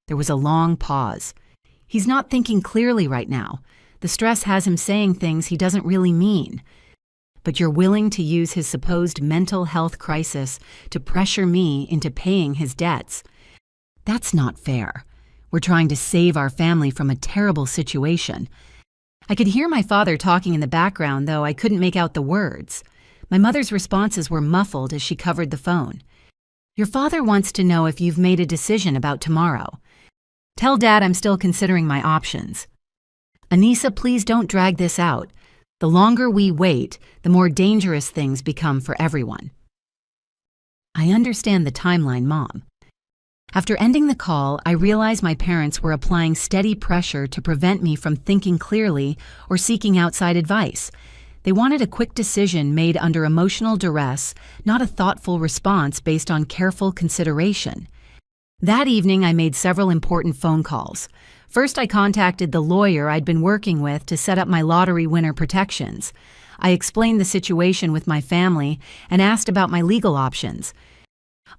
There was a long pause. "He's not thinking clearly right now. The stress has him saying things he doesn't really mean. But you're willing to use his supposed mental health crisis to pressure me into paying his debts. That's not fair. We're trying to save our family from a terrible situation." I could hear my father talking in the background, though I couldn't make out the words. My mother's responses were muffled as she covered the phone. "Your father wants to know if you've made a decision about tomorrow. Tell Dad I'm still considering my options." "Anissa, please don't drag this out. The longer we wait, the more dangerous things become for everyone." "I understand the timeline, Mom." After ending the call, I realized my parents were applying steady pressure to prevent me from thinking clearly or seeking outside advice. They wanted a quick decision made under emotional duress, not a thoughtful response based on careful consideration. That evening, I made several important phone calls. First, I contacted the lawyer I'd been working with to set up my lottery winner protections. I explained the situation with my family and asked about my legal options.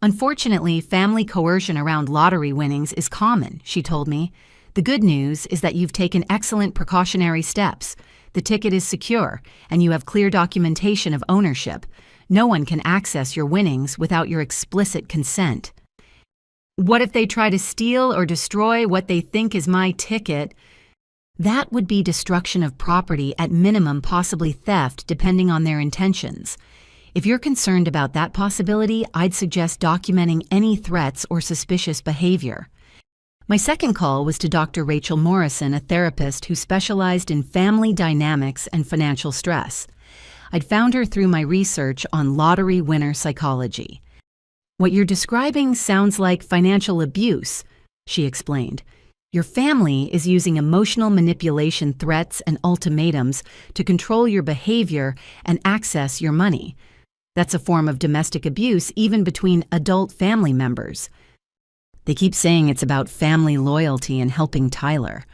"Unfortunately, family coercion around lottery winnings is common," she told me. "The good news is that you've taken excellent precautionary steps. The ticket is secure, and you have clear documentation of ownership. No one can access your winnings without your explicit consent." "What if they try to steal or destroy what they think is my ticket?" "That would be destruction of property, at minimum possibly theft, depending on their intentions. If you're concerned about that possibility, I'd suggest documenting any threats or suspicious behavior." My second call was to Dr. Rachel Morrison, a therapist who specialized in family dynamics and financial stress. I'd found her through my research on lottery winner psychology. "What you're describing sounds like financial abuse," she explained. "Your family is using emotional manipulation, threats, and ultimatums to control your behavior and access your money. That's a form of domestic abuse even between adult family members." They keep saying it's about family loyalty and helping Tyler.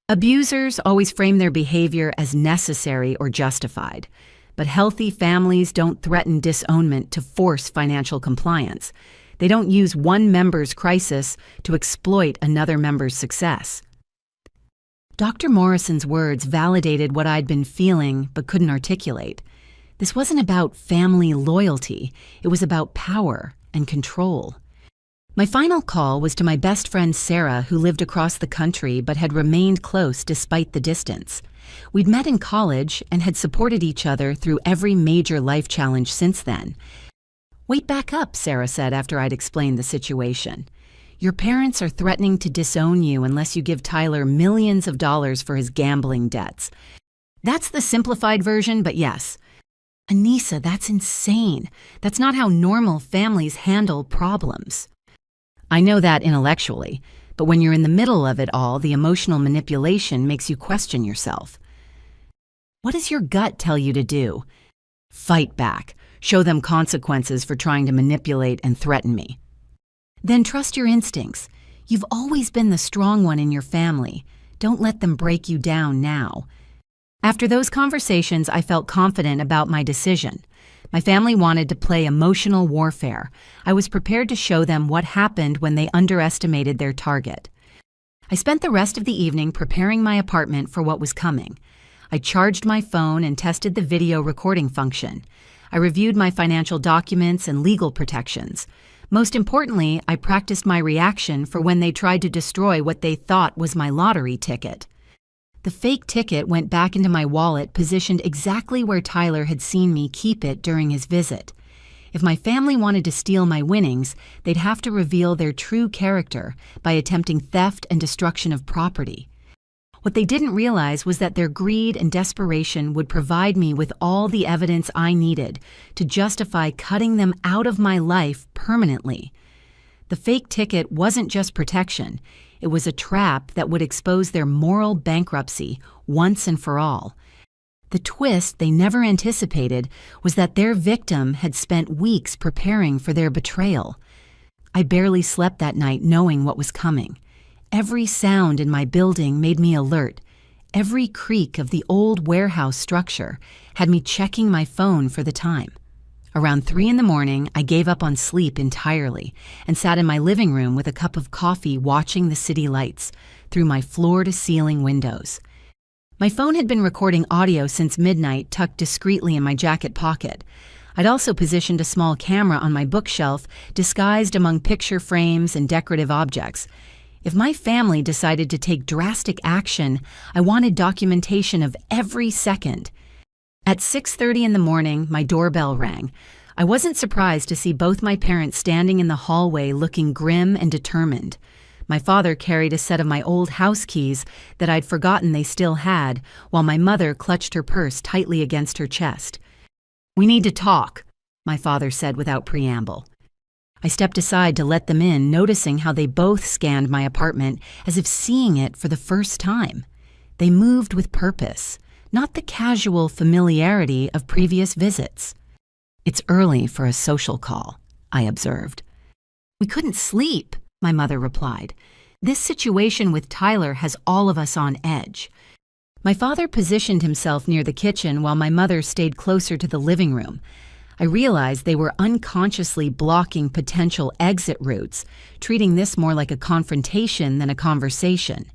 Abusers always frame their behavior as necessary or justified, but healthy families don't threaten disownment to force financial compliance. They don't use one member's crisis to exploit another member's success. Dr. Morrison's words validated what I'd been feeling but couldn't articulate. This wasn't about family loyalty. It was about power and control. My final call was to my best friend Sarah, who lived across the country but had remained close despite the distance. We'd met in college and had supported each other through every major life challenge since then. "Wait, back up," Sarah said after I'd explained the situation. "Your parents are threatening to disown you unless you give Tyler millions of dollars for his gambling debts." That's the simplified version, but yes. "Anissa, that's insane. That's not how normal families handle problems." I know that intellectually, but when you're in the middle of it all, the emotional manipulation makes you question yourself. What does your gut tell you to do? Fight back. Show them consequences for trying to manipulate and threaten me. Then trust your instincts. You've always been the strong one in your family. Don't let them break you down now. After those conversations, I felt confident about my decision. My family wanted to play emotional warfare. I was prepared to show them what happened when they underestimated their target. I spent the rest of the evening preparing my apartment for what was coming. I charged my phone and tested the video recording function. I reviewed my financial documents and legal protections. Most importantly, I practiced my reaction for when they tried to destroy what they thought was my lottery ticket. The fake ticket went back into my wallet, positioned exactly where Tyler had seen me keep it during his visit. If my family wanted to steal my winnings, they'd have to reveal their true character by attempting theft and destruction of property. What they didn't realize was that their greed and desperation would provide me with all the evidence I needed to justify cutting them out of my life permanently. The fake ticket wasn't just protection. It was a trap that would expose their moral bankruptcy once and for all. The twist they never anticipated was that their victim had spent weeks preparing for their betrayal. I barely slept that night knowing what was coming. Every sound in my building made me alert. Every creak of the old warehouse structure had me checking my phone for the time. Around 3 a.m, I gave up on sleep entirely and sat in my living room with a cup of coffee watching the city lights through my floor-to-ceiling windows. My phone had been recording audio since midnight, tucked discreetly in my jacket pocket. I'd also positioned a small camera on my bookshelf, disguised among picture frames and decorative objects. If my family decided to take drastic action, I wanted documentation of every second. At 6:30 in the morning, my doorbell rang. I wasn't surprised to see both my parents standing in the hallway looking grim and determined. My father carried a set of my old house keys that I'd forgotten they still had, while my mother clutched her purse tightly against her chest. "We need to talk," my father said without preamble. I stepped aside to let them in, noticing how they both scanned my apartment as if seeing it for the first time. They moved with purpose, not the casual familiarity of previous visits. "It's early for a social call," I observed. "We couldn't sleep," my mother replied. "This situation with Tyler has all of us on edge." My father positioned himself near the kitchen while my mother stayed closer to the living room. I realized they were unconsciously blocking potential exit routes, treating this more like a confrontation than a conversation.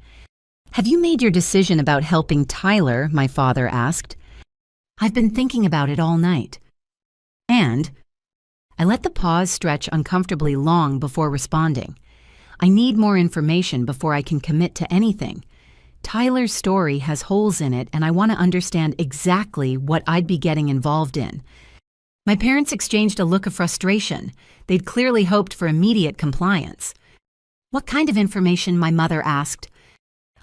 "Have you made your decision about helping Tyler?" my father asked. "I've been thinking about it all night." "And?" I let the pause stretch uncomfortably long before responding. I need more information before I can commit to anything. Tyler's story has holes in it, and I want to understand exactly what I'd be getting involved in. My parents exchanged a look of frustration. They'd clearly hoped for immediate compliance. "What kind of information?" my mother asked.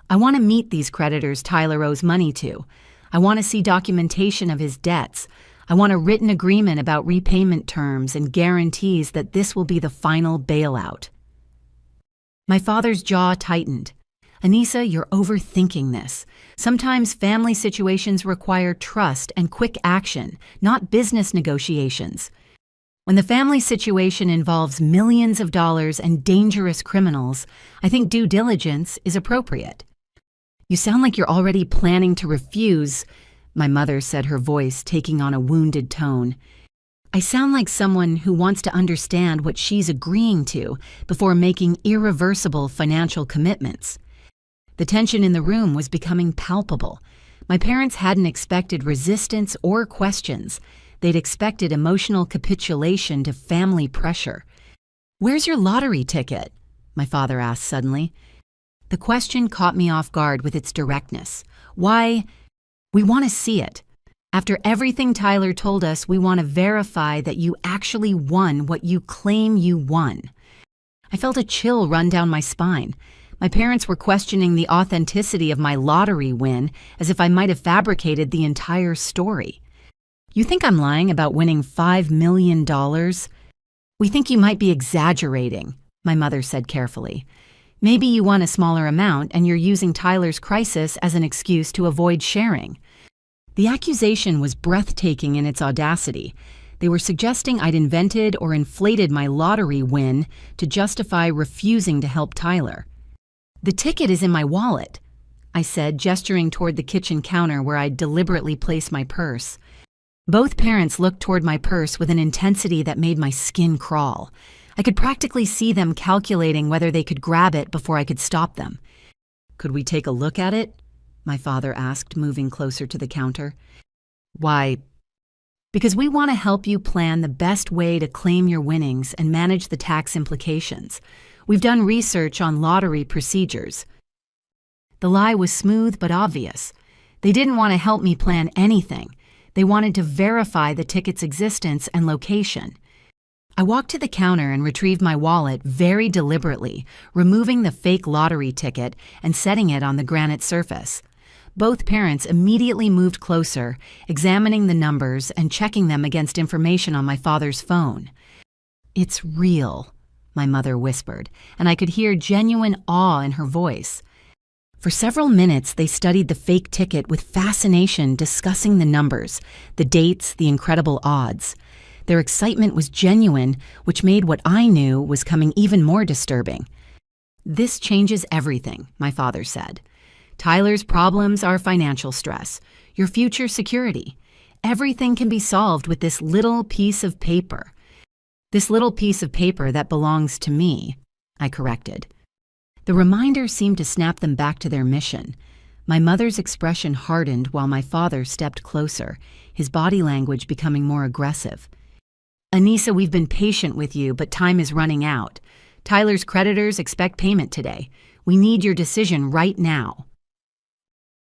"I want to meet these creditors Tyler owes money to. I want to see documentation of his debts. I want a written agreement about repayment terms and guarantees that this will be the final bailout." My father's jaw tightened. "Anissa, you're overthinking this. Sometimes family situations require trust and quick action, not business negotiations. When the family situation involves millions of dollars and dangerous criminals, I think due diligence is appropriate." "You sound like you're already planning to refuse," my mother said, her voice taking on a wounded tone. "I sound like someone who wants to understand what she's agreeing to before making irreversible financial commitments." The tension in the room was becoming palpable. My parents hadn't expected resistance or questions. They'd expected emotional capitulation to family pressure. "Where's your lottery ticket?" my father asked suddenly. The question caught me off guard with its directness. "Why?" "We want to see it. After everything Tyler told us, we want to verify that you actually won what you claim you won." I felt a chill run down my spine. My parents were questioning the authenticity of my lottery win as if I might have fabricated the entire story. "You think I'm lying about winning $5 million? We think you might be exaggerating," my mother said carefully. "Maybe you won a smaller amount and you're using Tyler's crisis as an excuse to avoid sharing." The accusation was breathtaking in its audacity. They were suggesting I'd invented or inflated my lottery win to justify refusing to help Tyler. "The ticket is in my wallet," I said, gesturing toward the kitchen counter where I'd deliberately placed my purse. Both parents looked toward my purse with an intensity that made my skin crawl. I could practically see them calculating whether they could grab it before I could stop them. "Could we take a look at it?" my father asked, moving closer to the counter. "Why?" "Because we want to help you plan the best way to claim your winnings and manage the tax implications. We've done research on lottery procedures." The lie was smooth but obvious. They didn't want to help me plan anything. They wanted to verify the ticket's existence and location. I walked to the counter and retrieved my wallet very deliberately, removing the fake lottery ticket and setting it on the granite surface. Both parents immediately moved closer, examining the numbers and checking them against information on my father's phone. "It's real," my mother whispered, and I could hear genuine awe in her voice. For several minutes, they studied the fake ticket with fascination, discussing the numbers, the dates, the incredible odds. Their excitement was genuine, which made what I knew was coming even more disturbing. "This changes everything," my father said. "Tyler's problems are financial stress, your future security. Everything can be solved with this little piece of paper." "This little piece of paper that belongs to me," I corrected. The reminder seemed to snap them back to their mission. My mother's expression hardened while my father stepped closer, his body language becoming more aggressive. "Anissa, we've been patient with you, but time is running out. Tyler's creditors expect payment today. We need your decision right now."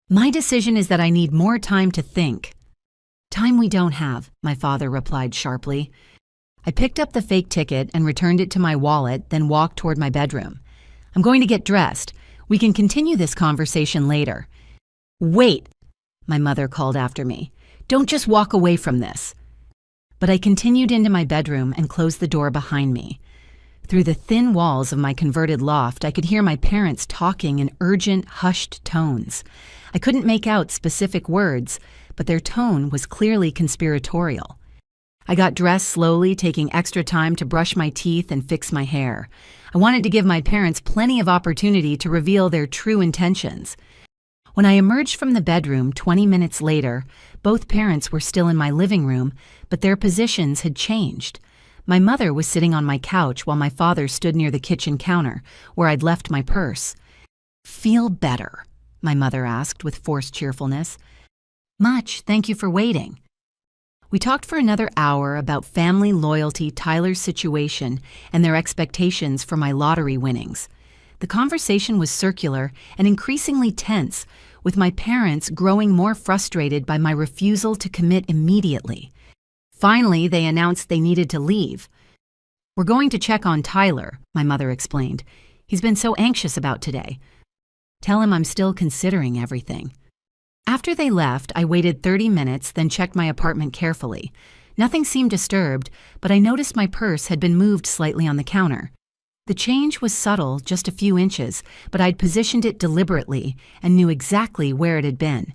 "My decision is that I need more time to think." "Time we don't have," my father replied sharply. I picked up the fake ticket and returned it to my wallet, then walked toward my bedroom. "I'm going to get dressed. We can continue this conversation later." "Wait," my mother called after me. "Don't just walk away from this." But I continued into my bedroom and closed the door behind me. Through the thin walls of my converted loft, I could hear my parents talking in urgent, hushed tones. I couldn't make out specific words, but their tone was clearly conspiratorial. I got dressed slowly, taking extra time to brush my teeth and fix my hair. I wanted to give my parents plenty of opportunity to reveal their true intentions. When I emerged from the bedroom 20 minutes later, both parents were still in my living room, but their positions had changed. My mother was sitting on my couch while my father stood near the kitchen counter, where I'd left my purse. "Feel better?" my mother asked with forced cheerfulness. "Much, thank you for waiting." We talked for another hour about family loyalty, Tyler's situation, and their expectations for my lottery winnings. The conversation was circular and increasingly tense, with my parents growing more frustrated by my refusal to commit immediately. Finally, they announced they needed to leave. "We're going to check on Tyler," my mother explained. "He's been so anxious about today. Tell him I'm still considering everything." After they left, I waited 30 minutes, then checked my apartment carefully. Nothing seemed disturbed, but I noticed my purse had been moved slightly on the counter. The change was subtle, just a few inches, but I'd positioned it deliberately and knew exactly where it had been.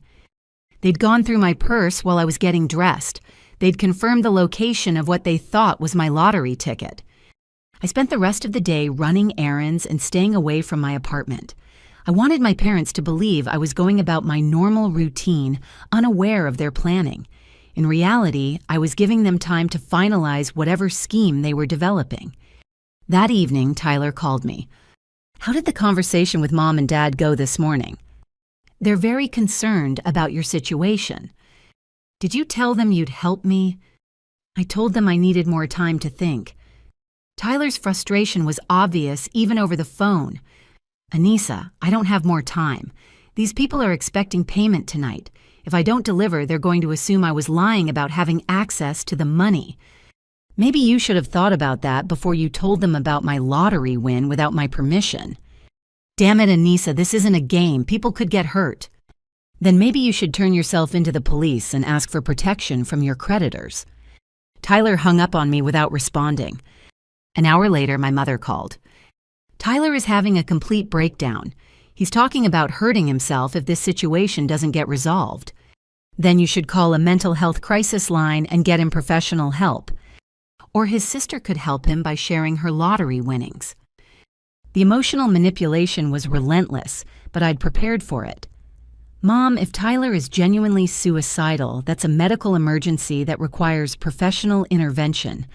They'd gone through my purse while I was getting dressed. They'd confirmed the location of what they thought was my lottery ticket. I spent the rest of the day running errands and staying away from my apartment. I wanted my parents to believe I was going about my normal routine, unaware of their planning. In reality, I was giving them time to finalize whatever scheme they were developing. That evening, Tyler called me. "How did the conversation with Mom and Dad go this morning?" "They're very concerned about your situation." "Did you tell them you'd help me?" "I told them I needed more time to think." Tyler's frustration was obvious even over the phone. "Anissa, I don't have more time. These people are expecting payment tonight. If I don't deliver, they're going to assume I was lying about having access to the money. Maybe you should have thought about that before you told them about my lottery win without my permission." "Damn it, Anissa, this isn't a game. People could get hurt." "Then maybe you should turn yourself into the police and ask for protection from your creditors." Tyler hung up on me without responding. An hour later, my mother called. "Tyler is having a complete breakdown. He's talking about hurting himself if this situation doesn't get resolved. Then you should call a mental health crisis line and get him professional help. Or his sister could help him by sharing her lottery winnings." The emotional manipulation was relentless, but I'd prepared for it. "Mom, if Tyler is genuinely suicidal, that's a medical emergency that requires professional intervention,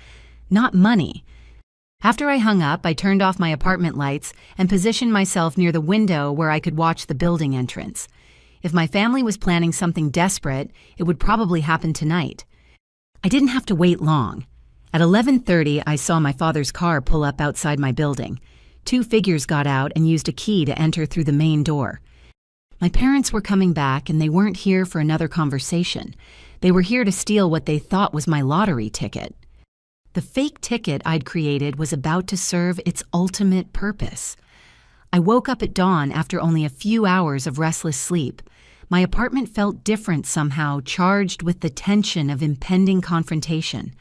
not money." After I hung up, I turned off my apartment lights and positioned myself near the window where I could watch the building entrance. If my family was planning something desperate, it would probably happen tonight. I didn't have to wait long. At 11:30, I saw my father's car pull up outside my building. 2 figures got out and used a key to enter through the main door. My parents were coming back, and they weren't here for another conversation. They were here to steal what they thought was my lottery ticket. The fake ticket I'd created was about to serve its ultimate purpose. I woke up at dawn after only a few hours of restless sleep. My apartment felt different somehow, charged with the tension of impending confrontation.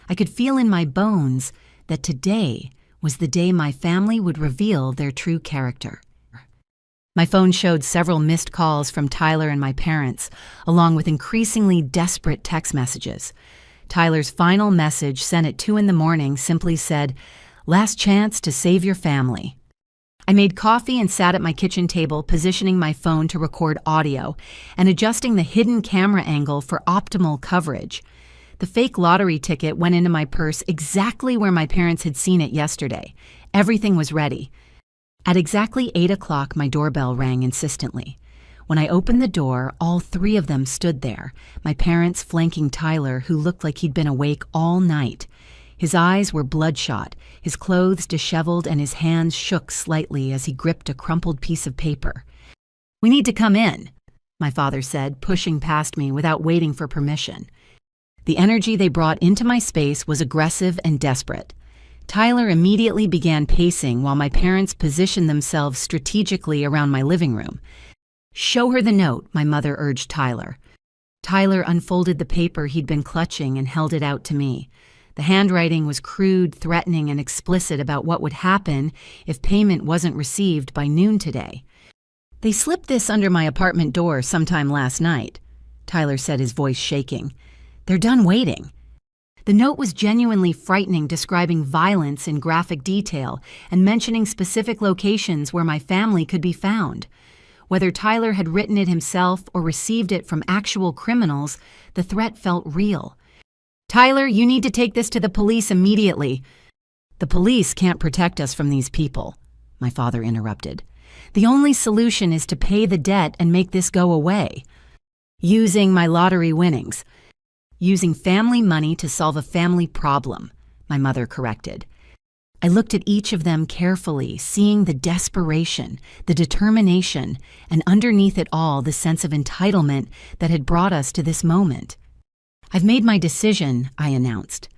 I could feel in my bones that today was the day my family would reveal their true character. My phone showed several missed calls from Tyler and my parents, along with increasingly desperate text messages. Tyler's final message, sent at 2 a.m, simply said, "Last chance to save your family." I made coffee and sat at my kitchen table, positioning my phone to record audio and adjusting the hidden camera angle for optimal coverage. The fake lottery ticket went into my purse exactly where my parents had seen it yesterday. Everything was ready. At exactly 8 o'clock, my doorbell rang insistently. When I opened the door, all 3 of them stood there, my parents flanking Tyler, who looked like he'd been awake all night. His eyes were bloodshot, his clothes disheveled, and his hands shook slightly as he gripped a crumpled piece of paper. "We need to come in," my father said, pushing past me without waiting for permission. The energy they brought into my space was aggressive and desperate. Tyler immediately began pacing while my parents positioned themselves strategically around my living room. "Show her the note," my mother urged Tyler. Tyler unfolded the paper he'd been clutching and held it out to me. The handwriting was crude, threatening, and explicit about what would happen if payment wasn't received by noon today. "They slipped this under my apartment door sometime last night," Tyler said, his voice shaking. "They're done waiting." The note was genuinely frightening, describing violence in graphic detail and mentioning specific locations where my family could be found. Whether Tyler had written it himself or received it from actual criminals, the threat felt real. "Tyler, you need to take this to the police immediately." "The police can't protect us from these people," my father interrupted. "The only solution is to pay the debt and make this go away." "Using my lottery winnings." "Using family money to solve a family problem," my mother corrected. I looked at each of them carefully, seeing the desperation, the determination, and underneath it all, the sense of entitlement that had brought us to this moment. "I've made my decision," I announced.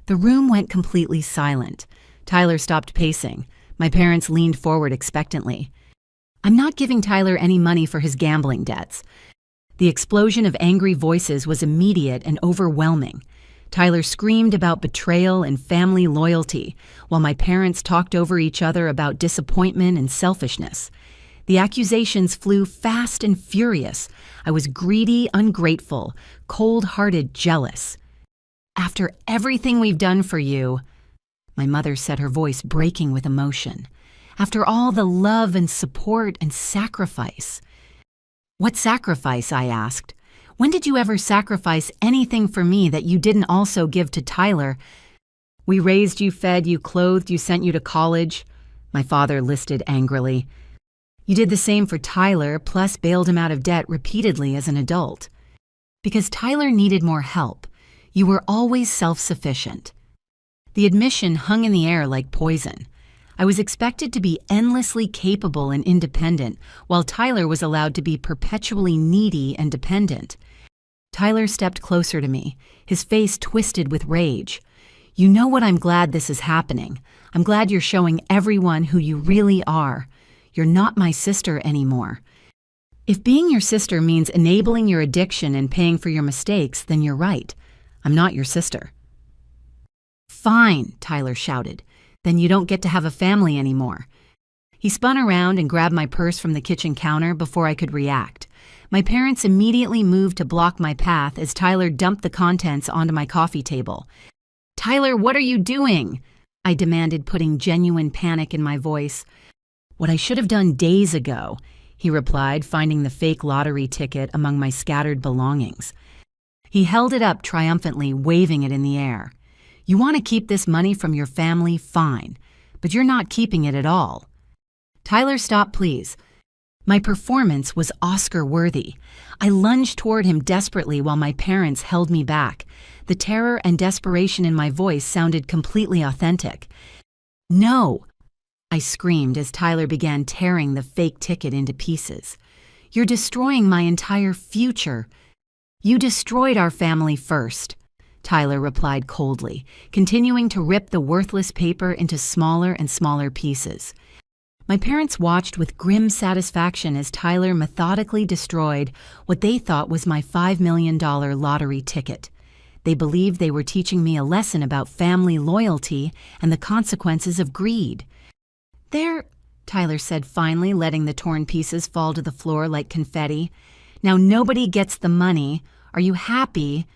The room went completely silent. Tyler stopped pacing. My parents leaned forward expectantly. "I'm not giving Tyler any money for his gambling debts." The explosion of angry voices was immediate and overwhelming. Tyler screamed about betrayal and family loyalty, while my parents talked over each other about disappointment and selfishness. The accusations flew fast and furious. I was greedy, ungrateful, cold-hearted, jealous. "After everything we've done for you," my mother said, her voice breaking with emotion. "After all the love and support and sacrifice." "What sacrifice?" I asked. "When did you ever sacrifice anything for me that you didn't also give to Tyler?" "We raised you, fed you, clothed you, sent you to college," my father listed angrily. "You did the same for Tyler, plus bailed him out of debt repeatedly as an adult. Because Tyler needed more help. You were always self-sufficient." The admission hung in the air like poison. I was expected to be endlessly capable and independent, while Tyler was allowed to be perpetually needy and dependent. Tyler stepped closer to me, his face twisted with rage. "You know what? I'm glad this is happening. I'm glad you're showing everyone who you really are. You're not my sister anymore. If being your sister means enabling your addiction and paying for your mistakes, then you're right. I'm not your sister." "Fine," Tyler shouted. "Then you don't get to have a family anymore." He spun around and grabbed my purse from the kitchen counter before I could react. My parents immediately moved to block my path as Tyler dumped the contents onto my coffee table. "Tyler, what are you doing?" I demanded, putting genuine panic in my voice. "What I should have done days ago," he replied, finding the fake lottery ticket among my scattered belongings. He held it up triumphantly, waving it in the air. "You want to keep this money from your family? Fine. But you're not keeping it at all." "Tyler, stop, please." My performance was Oscar-worthy. I lunged toward him desperately while my parents held me back. The terror and desperation in my voice sounded completely authentic. "No!" I screamed as Tyler began tearing the fake ticket into pieces. "You're destroying my entire future. You destroyed our family first." Tyler replied coldly, continuing to rip the worthless paper into smaller and smaller pieces. My parents watched with grim satisfaction as Tyler methodically destroyed what they thought was my $5 million lottery ticket. They believed they were teaching me a lesson about family loyalty and the consequences of greed. "There," Tyler said finally, letting the torn pieces fall to the floor like confetti. "Now nobody gets the money. Are you happy?"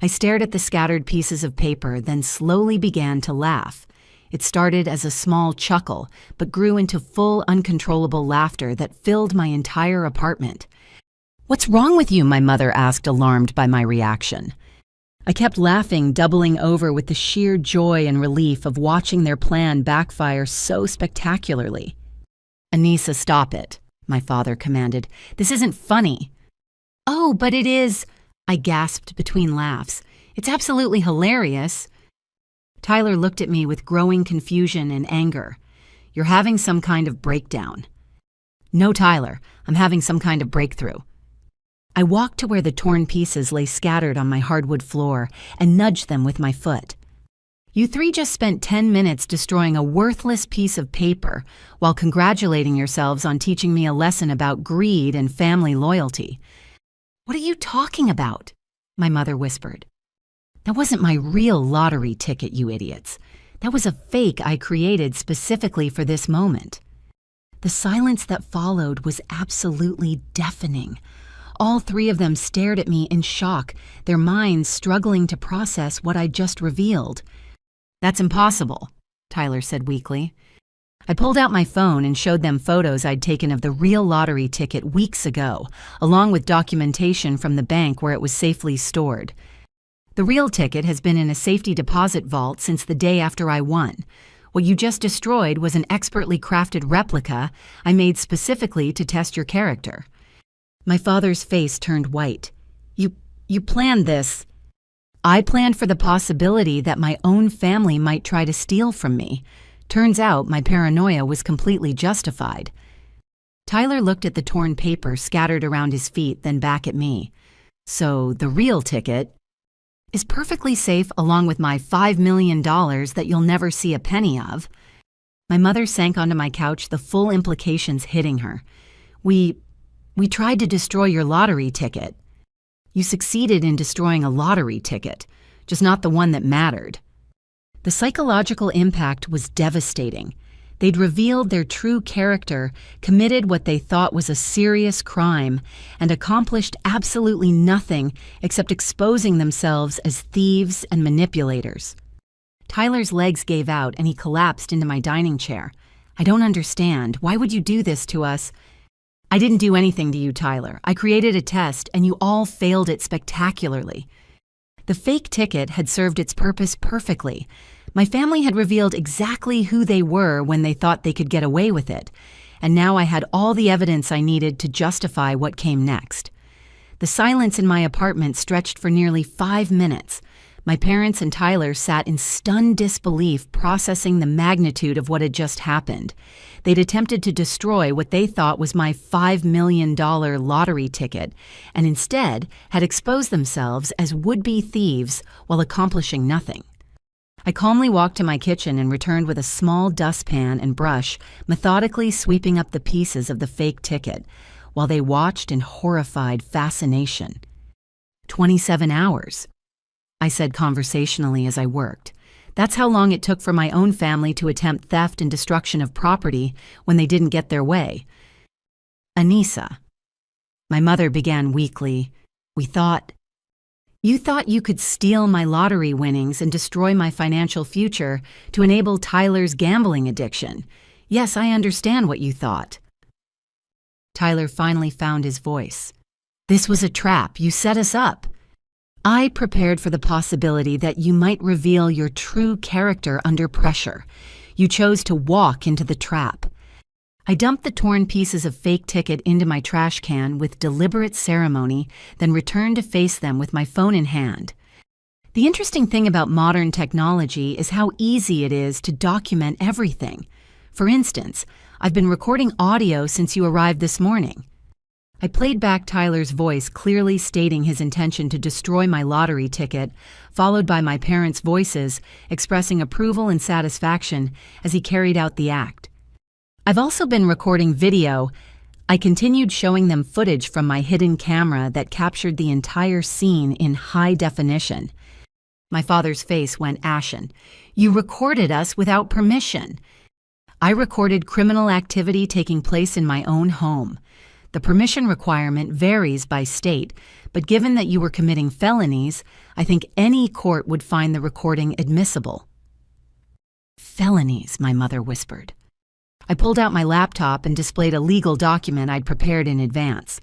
I stared at the scattered pieces of paper, then slowly began to laugh. It started as a small chuckle, but grew into full, uncontrollable laughter that filled my entire apartment. "What's wrong with you?" my mother asked, alarmed by my reaction. I kept laughing, doubling over with the sheer joy and relief of watching their plan backfire so spectacularly. "Anissa, stop it," my father commanded. "This isn't funny." "Oh, but it is," I gasped between laughs. "It's absolutely hilarious." Tyler looked at me with growing confusion and anger. "You're having some kind of breakdown." "No, Tyler, I'm having some kind of breakthrough." I walked to where the torn pieces lay scattered on my hardwood floor and nudged them with my foot. "You three just spent 10 minutes destroying a worthless piece of paper while congratulating yourselves on teaching me a lesson about greed and family loyalty." "What are you talking about?" my mother whispered. "That wasn't my real lottery ticket, you idiots. That was a fake I created specifically for this moment." The silence that followed was absolutely deafening. All three of them stared at me in shock, their minds struggling to process what I'd just revealed. "That's impossible," Tyler said weakly. I pulled out my phone and showed them photos I'd taken of the real lottery ticket weeks ago, along with documentation from the bank where it was safely stored. "The real ticket has been in a safety deposit vault since the day after I won. What you just destroyed was an expertly crafted replica I made specifically to test your character." My father's face turned white. You planned this." "I planned for the possibility that my own family might try to steal from me. Turns out my paranoia was completely justified." Tyler looked at the torn paper scattered around his feet, then back at me. "So the real ticket is perfectly safe along with my $5 million that you'll never see a penny of." My mother sank onto my couch, the full implications hitting her. We tried to destroy your lottery ticket." "You succeeded in destroying a lottery ticket, just not the one that mattered." The psychological impact was devastating. They'd revealed their true character, committed what they thought was a serious crime, and accomplished absolutely nothing except exposing themselves as thieves and manipulators. Tyler's legs gave out and he collapsed into my dining chair. "I don't understand. Why would you do this to us?" "I didn't do anything to you, Tyler. I created a test, and you all failed it spectacularly." The fake ticket had served its purpose perfectly. My family had revealed exactly who they were when they thought they could get away with it, and now I had all the evidence I needed to justify what came next. The silence in my apartment stretched for nearly 5 minutes. My parents and Tyler sat in stunned disbelief, processing the magnitude of what had just happened. They'd attempted to destroy what they thought was my $5 million lottery ticket, and instead had exposed themselves as would-be thieves while accomplishing nothing. I calmly walked to my kitchen and returned with a small dustpan and brush, methodically sweeping up the pieces of the fake ticket, while they watched in horrified fascination. 27 hours. I said conversationally as I worked. That's how long it took for my own family to attempt theft and destruction of property when they didn't get their way. "Anissa," my mother began weakly, You thought you could steal my lottery winnings and destroy my financial future to enable Tyler's gambling addiction. Yes, I understand what you thought." Tyler finally found his voice. "This was a trap. You set us up. I prepared for the possibility that you might reveal your true character under pressure. You chose to walk into the trap." I dumped the torn pieces of fake ticket into my trash can with deliberate ceremony, then returned to face them with my phone in hand. The interesting thing about modern technology is how easy it is to document everything. For instance, I've been recording audio since you arrived this morning. I played back Tyler's voice clearly stating his intention to destroy my lottery ticket, followed by my parents' voices expressing approval and satisfaction as he carried out the act. I've also been recording video. I continued showing them footage from my hidden camera that captured the entire scene in high definition. My father's face went ashen. "You recorded us without permission." "I recorded criminal activity taking place in my own home. The permission requirement varies by state, but given that you were committing felonies, I think any court would find the recording admissible." "Felonies," my mother whispered. I pulled out my laptop and displayed a legal document I'd prepared in advance.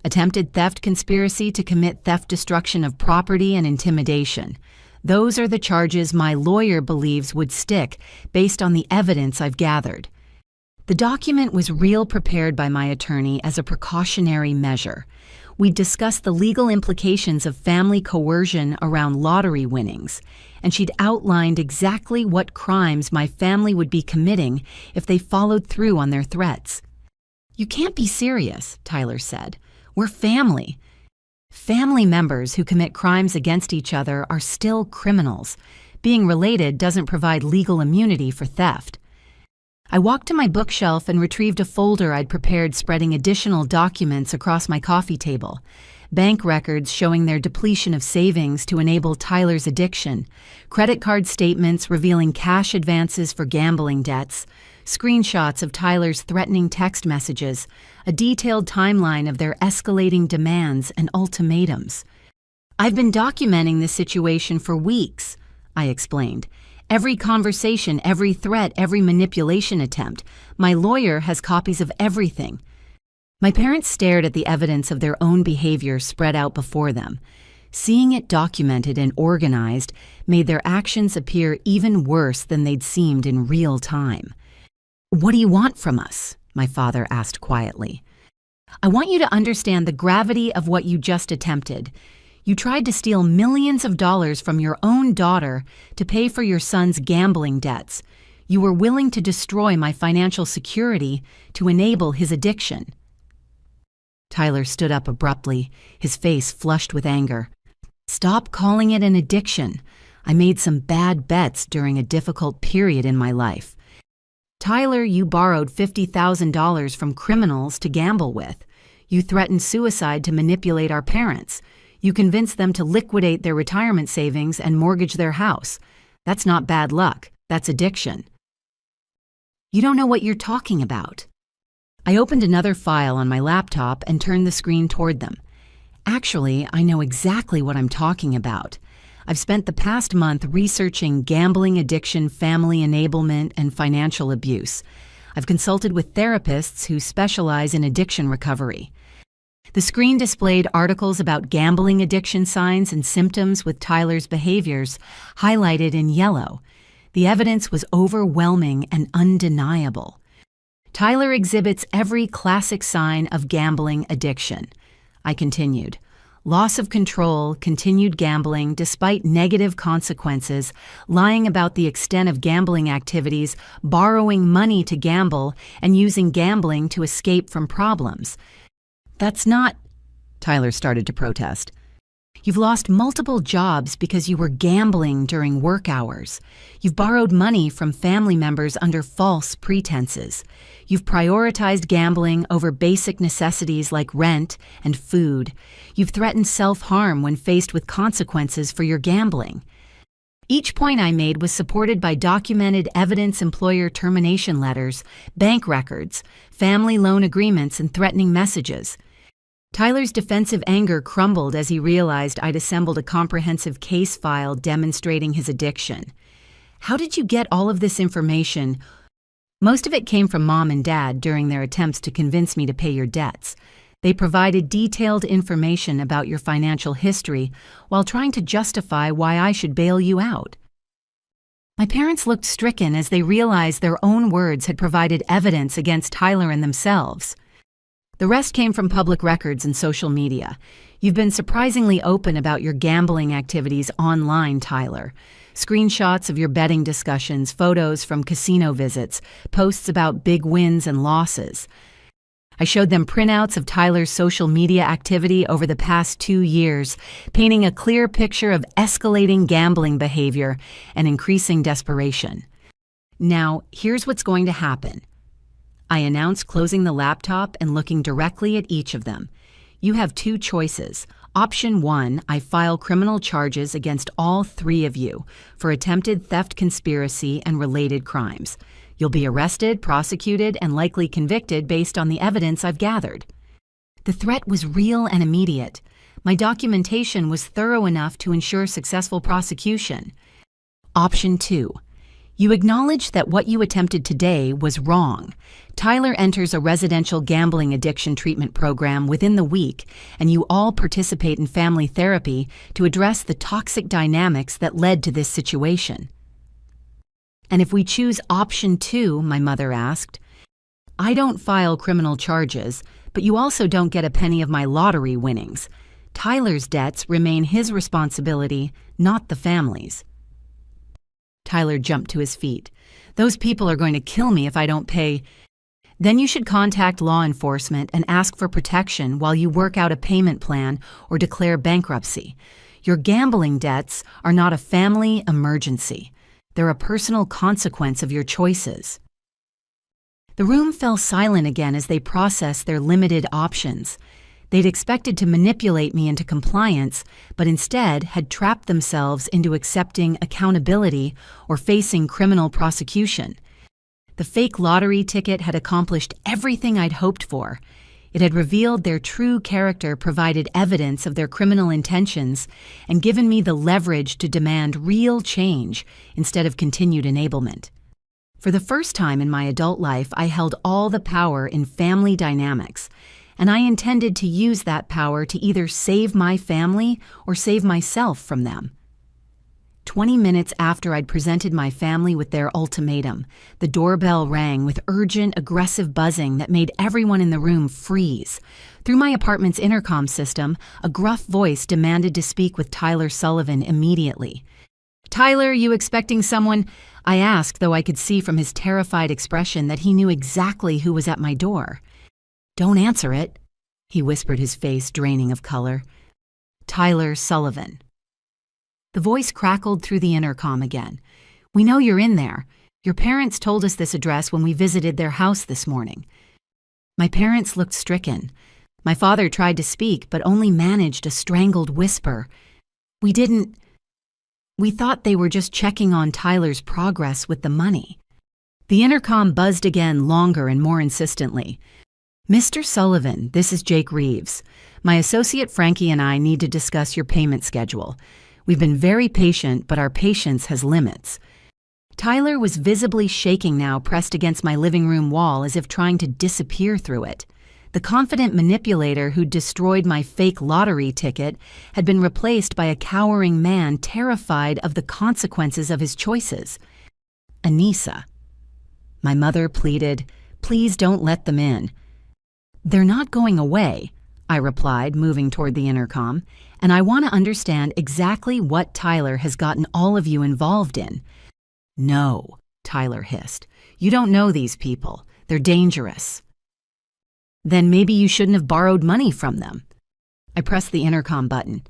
Attempted theft conspiracy to commit theft, destruction of property, and intimidation. Those are the charges my lawyer believes would stick based on the evidence I've gathered. The document was prepared by my attorney as a precautionary measure. We discussed the legal implications of family coercion around lottery winnings, and she'd outlined exactly what crimes my family would be committing if they followed through on their threats. "You can't be serious," Tyler said. "We're family." Family members who commit crimes against each other are still criminals. Being related doesn't provide legal immunity for theft. I walked to my bookshelf and retrieved a folder I'd prepared spreading additional documents across my coffee table. Bank records showing their depletion of savings to enable Tyler's addiction, credit card statements revealing cash advances for gambling debts, screenshots of Tyler's threatening text messages, a detailed timeline of their escalating demands and ultimatums. "I've been documenting this situation for weeks," I explained. "Every conversation, every threat, every manipulation attempt. My lawyer has copies of everything." My parents stared at the evidence of their own behavior spread out before them. Seeing it documented and organized made their actions appear even worse than they'd seemed in real time. "What do you want from us?" my father asked quietly. "I want you to understand the gravity of what you just attempted. You tried to steal millions of dollars from your own daughter to pay for your son's gambling debts. You were willing to destroy my financial security to enable his addiction." Tyler stood up abruptly, his face flushed with anger. "Stop calling it an addiction. I made some bad bets during a difficult period in my life. Tyler, you borrowed $50,000 from criminals to gamble with. You threatened suicide to manipulate our parents. You convinced them to liquidate their retirement savings and mortgage their house. That's not bad luck. That's addiction." "You don't know what you're talking about." I opened another file on my laptop and turned the screen toward them. "Actually, I know exactly what I'm talking about. I've spent the past month researching gambling addiction, family enablement, and financial abuse. I've consulted with therapists who specialize in addiction recovery." The screen displayed articles about gambling addiction signs and symptoms with Tyler's behaviors highlighted in yellow. The evidence was overwhelming and undeniable. "Tyler exhibits every classic sign of gambling addiction," I continued. "Loss of control, continued gambling despite negative consequences, lying about the extent of gambling activities, borrowing money to gamble, and using gambling to escape from problems." "That's not," Tyler started to protest. "You've lost multiple jobs because you were gambling during work hours. You've borrowed money from family members under false pretenses. You've prioritized gambling over basic necessities like rent and food. You've threatened self-harm when faced with consequences for your gambling." Each point I made was supported by documented evidence, employer termination letters, bank records, family loan agreements, and threatening messages. Tyler's defensive anger crumbled as he realized I'd assembled a comprehensive case file demonstrating his addiction. "How did you get all of this information?" "Most of it came from Mom and Dad during their attempts to convince me to pay your debts. They provided detailed information about your financial history while trying to justify why I should bail you out." My parents looked stricken as they realized their own words had provided evidence against Tyler and themselves. "The rest came from public records and social media. You've been surprisingly open about your gambling activities online, Tyler. Screenshots of your betting discussions, photos from casino visits, posts about big wins and losses. I showed them printouts of Tyler's social media activity over the past 2 years, painting a clear picture of escalating gambling behavior and increasing desperation. Now, here's what's going to happen. I announced, closing the laptop and looking directly at each of them. You have 2 choices. Option 1, I file criminal charges against all 3 of you for attempted theft, conspiracy, and related crimes. You'll be arrested, prosecuted, and likely convicted based on the evidence I've gathered. The threat was real and immediate. My documentation was thorough enough to ensure successful prosecution. Option 2. You acknowledge that what you attempted today was wrong. Tyler enters a residential gambling addiction treatment program within the week, and you all participate in family therapy to address the toxic dynamics that led to this situation. And if we choose option 2, my mother asked, I don't file criminal charges, but you also don't get a penny of my lottery winnings. Tyler's debts remain his responsibility, not the family's. Tyler jumped to his feet. Those people are going to kill me if I don't pay. Then you should contact law enforcement and ask for protection while you work out a payment plan or declare bankruptcy. Your gambling debts are not a family emergency. They're a personal consequence of your choices. The room fell silent again as they processed their limited options. They'd expected to manipulate me into compliance, but instead had trapped themselves into accepting accountability or facing criminal prosecution. The fake lottery ticket had accomplished everything I'd hoped for. It had revealed their true character, provided evidence of their criminal intentions, and given me the leverage to demand real change instead of continued enablement. For the first time in my adult life, I held all the power in family dynamics, and I intended to use that power to either save my family or save myself from them. 20 minutes after I'd presented my family with their ultimatum, the doorbell rang with urgent, aggressive buzzing that made everyone in the room freeze. Through my apartment's intercom system, a gruff voice demanded to speak with Tyler Sullivan immediately. Tyler, you expecting someone? I asked, though I could see from his terrified expression that he knew exactly who was at my door. Don't answer it, he whispered, his face draining of color. Tyler Sullivan. The voice crackled through the intercom again. We know you're in there. Your parents told us this address when we visited their house this morning. My parents looked stricken. My father tried to speak, but only managed a strangled whisper. We thought they were just checking on Tyler's progress with the money. The intercom buzzed again, longer and more insistently. Mr. Sullivan, this is Jake Reeves. My associate Frankie and I need to discuss your payment schedule. We've been very patient, but our patience has limits. Tyler was visibly shaking now, pressed against my living room wall as if trying to disappear through it. The confident manipulator who destroyed my fake lottery ticket had been replaced by a cowering man terrified of the consequences of his choices. Anissa. My mother pleaded, please don't let them in. They're not going away, I replied, moving toward the intercom, and I want to understand exactly what Tyler has gotten all of you involved in. No, Tyler hissed. You don't know these people. They're dangerous. Then maybe you shouldn't have borrowed money from them. I pressed the intercom button.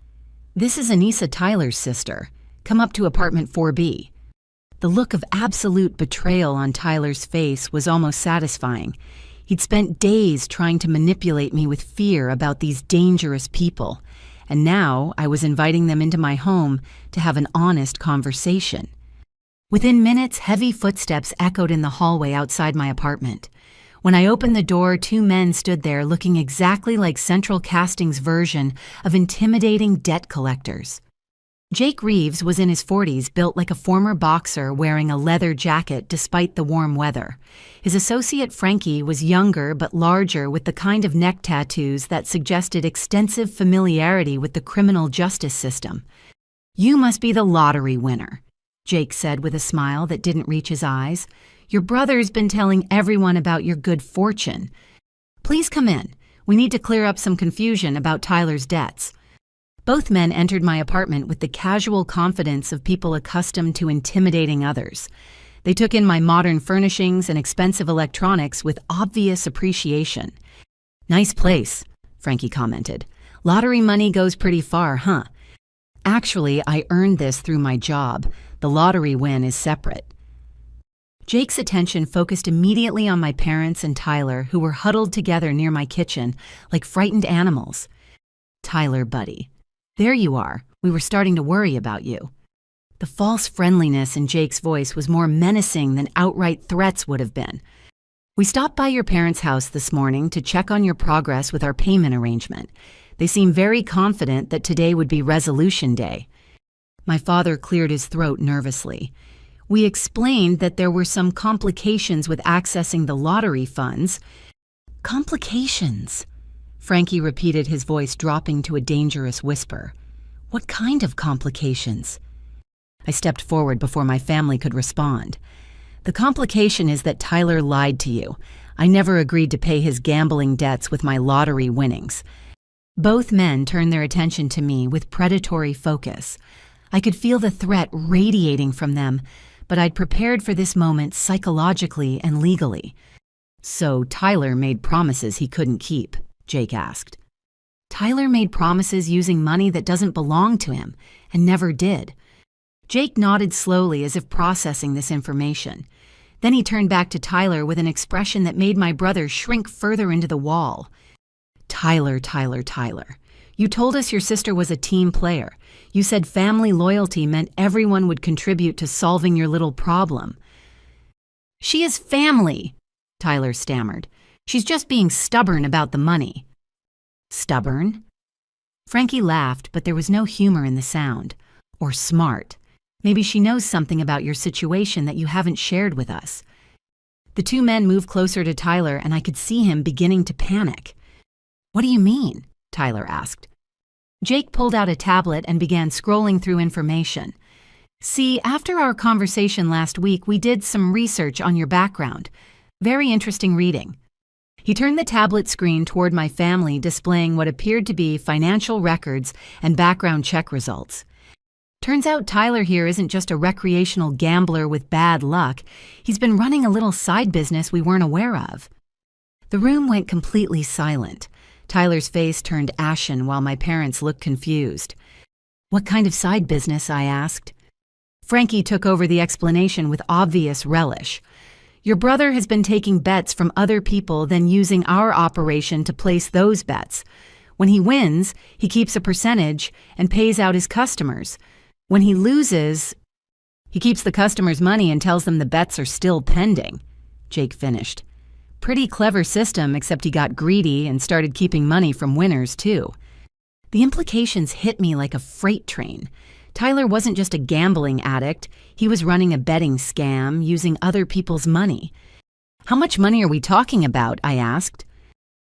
This is Anissa Tyler's sister. Come up to apartment 4B. The look of absolute betrayal on Tyler's face was almost satisfying. He'd spent days trying to manipulate me with fear about these dangerous people, and now I was inviting them into my home to have an honest conversation. Within minutes, heavy footsteps echoed in the hallway outside my apartment. When I opened the door, 2 men stood there looking exactly like Central Casting's version of intimidating debt collectors. Jake Reeves was in his 40s, built like a former boxer, wearing a leather jacket despite the warm weather. His associate Frankie was younger but larger, with the kind of neck tattoos that suggested extensive familiarity with the criminal justice system. You must be the lottery winner, Jake said with a smile that didn't reach his eyes. Your brother's been telling everyone about your good fortune. Please come in. We need to clear up some confusion about Tyler's debts. Both men entered my apartment with the casual confidence of people accustomed to intimidating others. They took in my modern furnishings and expensive electronics with obvious appreciation. "Nice place," Frankie commented. "Lottery money goes pretty far, huh?" "Actually, I earned this through my job. The lottery win is separate." Jake's attention focused immediately on my parents and Tyler, who were huddled together near my kitchen like frightened animals. "Tyler, buddy. There you are. We were starting to worry about you." The false friendliness in Jake's voice was more menacing than outright threats would have been. "We stopped by your parents' house this morning to check on your progress with our payment arrangement. They seem very confident that today would be resolution day." My father cleared his throat nervously. "We explained that there were some complications with accessing the lottery funds." "Complications?" Frankie repeated, his voice dropping to a dangerous whisper. "What kind of complications?" I stepped forward before my family could respond. "The complication is that Tyler lied to you. I never agreed to pay his gambling debts with my lottery winnings." Both men turned their attention to me with predatory focus. I could feel the threat radiating from them, but I'd prepared for this moment psychologically and legally. "So Tyler made promises he couldn't keep?" Jake asked. "Tyler made promises using money that doesn't belong to him, and never did." Jake nodded slowly as if processing this information. Then he turned back to Tyler with an expression that made my brother shrink further into the wall. "Tyler, Tyler, Tyler. You told us your sister was a team player. You said family loyalty meant everyone would contribute to solving your little problem." "She is family," Tyler stammered. "She's just being stubborn about the money." "Stubborn?" Frankie laughed, but there was no humor in the sound. "Or smart. Maybe she knows something about your situation that you haven't shared with us." The two men moved closer to Tyler, and I could see him beginning to panic. "What do you mean?" Tyler asked. Jake pulled out a tablet and began scrolling through information. "See, after our conversation last week, we did some research on your background. Very interesting reading." He turned the tablet screen toward my family, displaying what appeared to be financial records and background check results. "Turns out Tyler here isn't just a recreational gambler with bad luck. He's been running a little side business we weren't aware of." The room went completely silent. Tyler's face turned ashen while my parents looked confused. "What kind of side business?" I asked. Frankie took over the explanation with obvious relish. "Your brother has been taking bets from other people, then using our operation to place those bets. When he wins, he keeps a percentage and pays out his customers. When he loses, he keeps the customers' money and tells them the bets are still pending," Jake finished. "Pretty clever system, except he got greedy and started keeping money from winners, too." The implications hit me like a freight train. Tyler wasn't just a gambling addict. He was running a betting scam, using other people's money. "How much money are we talking about?" I asked.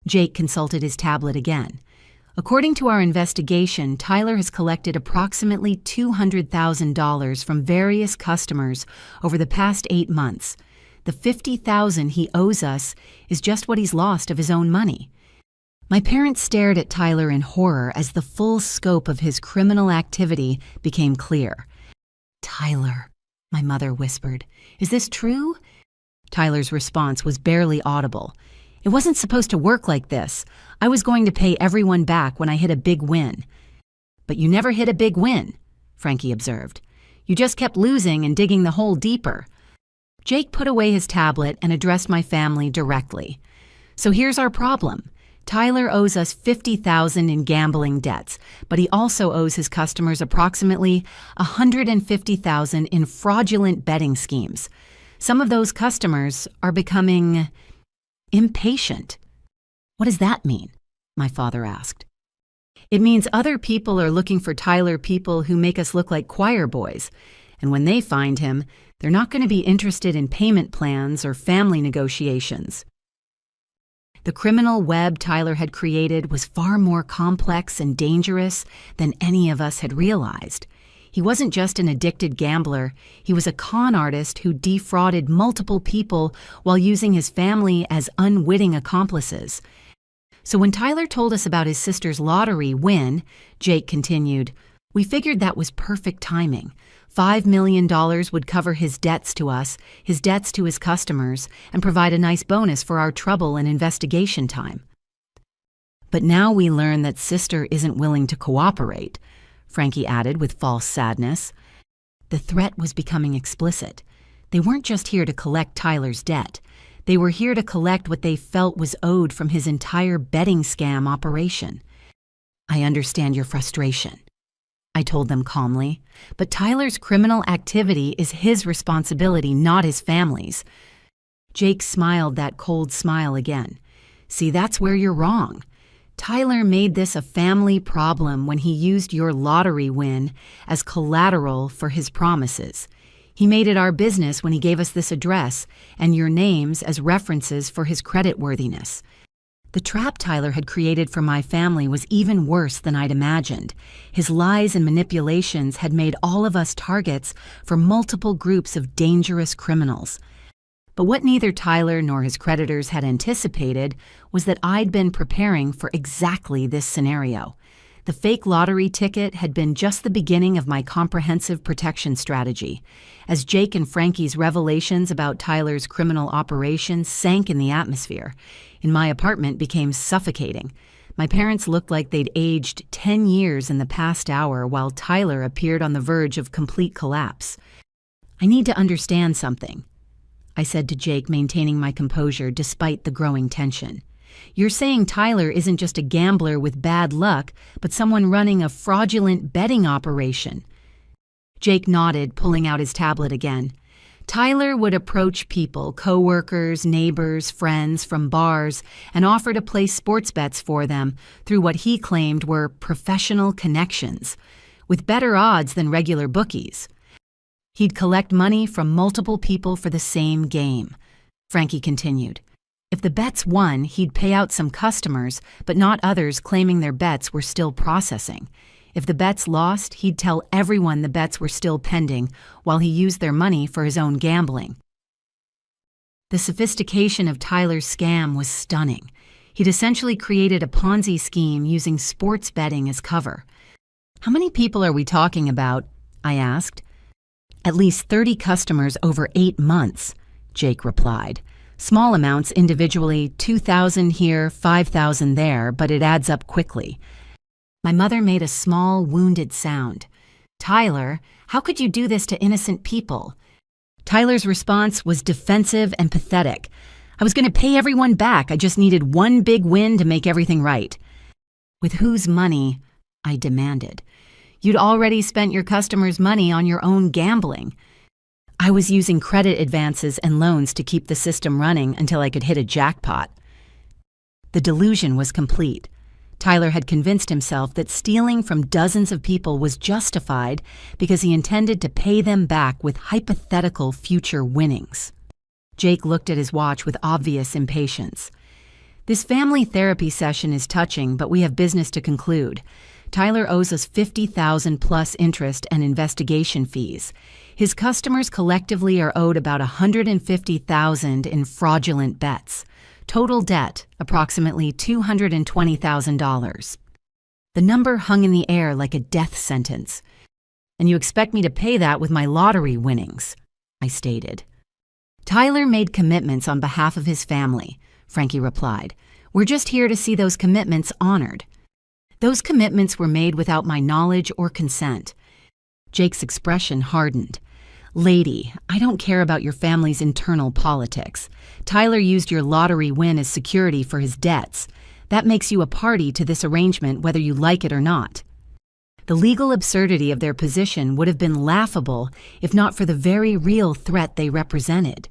Jake consulted his tablet again. "According to our investigation, Tyler has collected approximately $200,000 from various customers over the past 8 months. The $50,000 he owes us is just what he's lost of his own money." My parents stared at Tyler in horror as the full scope of his criminal activity became clear. "Tyler," my mother whispered, "is this true?" Tyler's response was barely audible. "It wasn't supposed to work like this. I was going to pay everyone back when I hit a big win." "But you never hit a big win," Frankie observed. "You just kept losing and digging the hole deeper." Jake put away his tablet and addressed my family directly. "So here's our problem. Tyler owes us $50,000 in gambling debts, but he also owes his customers approximately $150,000 in fraudulent betting schemes. Some of those customers are becoming impatient." "What does that mean?" my father asked. "It means other people are looking for Tyler people who make us look like choir boys, and when they find him, they're not going to be interested in payment plans or family negotiations." The criminal web Tyler had created was far more complex and dangerous than any of us had realized. He wasn't just an addicted gambler, he was a con artist who defrauded multiple people while using his family as unwitting accomplices. So when Tyler told us about his sister's lottery win, Jake continued, "We figured that was perfect timing. $5 million would cover his debts to us, his debts to his customers, and provide a nice bonus for our trouble and investigation time." But now we learn that sister isn't willing to cooperate, Frankie added with false sadness. The threat was becoming explicit. They weren't just here to collect Tyler's debt. They were here to collect what they felt was owed from his entire betting scam operation. I understand your frustration, I told them calmly, but Tyler's criminal activity is his responsibility, not his family's. Jake smiled that cold smile again. See, that's where you're wrong. Tyler made this a family problem when he used your lottery win as collateral for his promises. He made it our business when he gave us this address and your names as references for his creditworthiness. The trap Tyler had created for my family was even worse than I'd imagined. His lies and manipulations had made all of us targets for multiple groups of dangerous criminals. But what neither Tyler nor his creditors had anticipated was that I'd been preparing for exactly this scenario. The fake lottery ticket had been just the beginning of my comprehensive protection strategy. As Jake and Frankie's revelations about Tyler's criminal operations sank in the atmosphere, and my apartment became suffocating. My parents looked like they'd aged 10 years in the past hour while Tyler appeared on the verge of complete collapse. I need to understand something, I said to Jake, maintaining my composure despite the growing tension. You're saying Tyler isn't just a gambler with bad luck, but someone running a fraudulent betting operation. Jake nodded, pulling out his tablet again. Tyler would approach people, coworkers, neighbors, friends from bars, and offer to place sports bets for them through what he claimed were professional connections, with better odds than regular bookies. He'd collect money from multiple people for the same game, Frankie continued. If the bets won, he'd pay out some customers, but not others, claiming their bets were still processing. If the bets lost, he'd tell everyone the bets were still pending, while he used their money for his own gambling. The sophistication of Tyler's scam was stunning. He'd essentially created a Ponzi scheme using sports betting as cover. How many people are we talking about? I asked. At least 30 customers over 8 months, Jake replied. Small amounts individually, 2,000 here, 5,000 there, but it adds up quickly. My mother made a small, wounded sound. Tyler, how could you do this to innocent people? Tyler's response was defensive and pathetic. I was going to pay everyone back. I just needed one big win to make everything right. With whose money? I demanded. You'd already spent your customers' money on your own gambling. I was using credit advances and loans to keep the system running until I could hit a jackpot. The delusion was complete. Tyler had convinced himself that stealing from dozens of people was justified because he intended to pay them back with hypothetical future winnings. Jake looked at his watch with obvious impatience. This family therapy session is touching, but we have business to conclude. Tyler owes us $50,000 plus interest and investigation fees. His customers collectively are owed about $150,000 in fraudulent bets. Total debt, approximately $220,000. The number hung in the air like a death sentence. And you expect me to pay that with my lottery winnings, I stated. Tyler made commitments on behalf of his family, Frankie replied. We're just here to see those commitments honored. Those commitments were made without my knowledge or consent. Jake's expression hardened. Lady, I don't care about your family's internal politics. Tyler used your lottery win as security for his debts. That makes you a party to this arrangement whether you like it or not. The legal absurdity of their position would have been laughable if not for the very real threat they represented.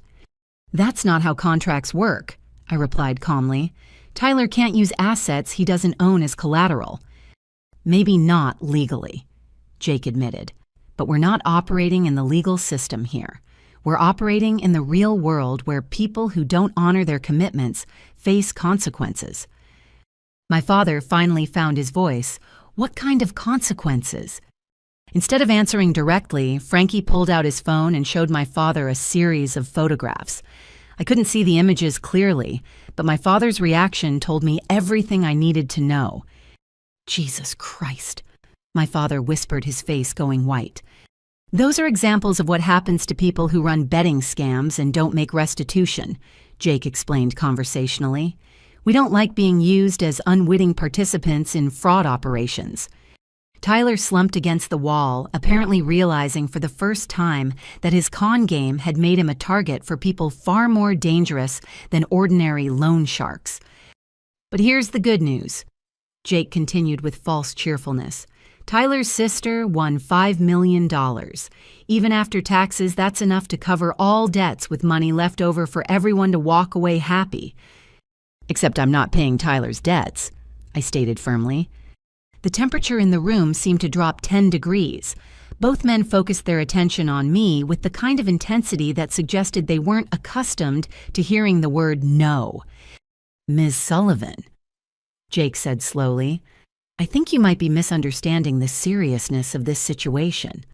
That's not how contracts work, I replied calmly. Tyler can't use assets he doesn't own as collateral. Maybe not legally, Jake admitted, but we're not operating in the legal system here. We're operating in the real world where people who don't honor their commitments face consequences. My father finally found his voice. What kind of consequences? Instead of answering directly, Frankie pulled out his phone and showed my father a series of photographs. I couldn't see the images clearly, but my father's reaction told me everything I needed to know. Jesus Christ, my father whispered, his face going white. Those are examples of what happens to people who run betting scams and don't make restitution, Jake explained conversationally. We don't like being used as unwitting participants in fraud operations. Tyler slumped against the wall, apparently realizing for the first time that his con game had made him a target for people far more dangerous than ordinary loan sharks. But here's the good news, Jake continued with false cheerfulness. Tyler's sister won $5 million. Even after taxes, that's enough to cover all debts with money left over for everyone to walk away happy. Except I'm not paying Tyler's debts, I stated firmly. The temperature in the room seemed to drop 10 degrees. Both men focused their attention on me with the kind of intensity that suggested they weren't accustomed to hearing the word no. Ms. Sullivan, Jake said slowly, I think you might be misunderstanding the seriousness of this situation.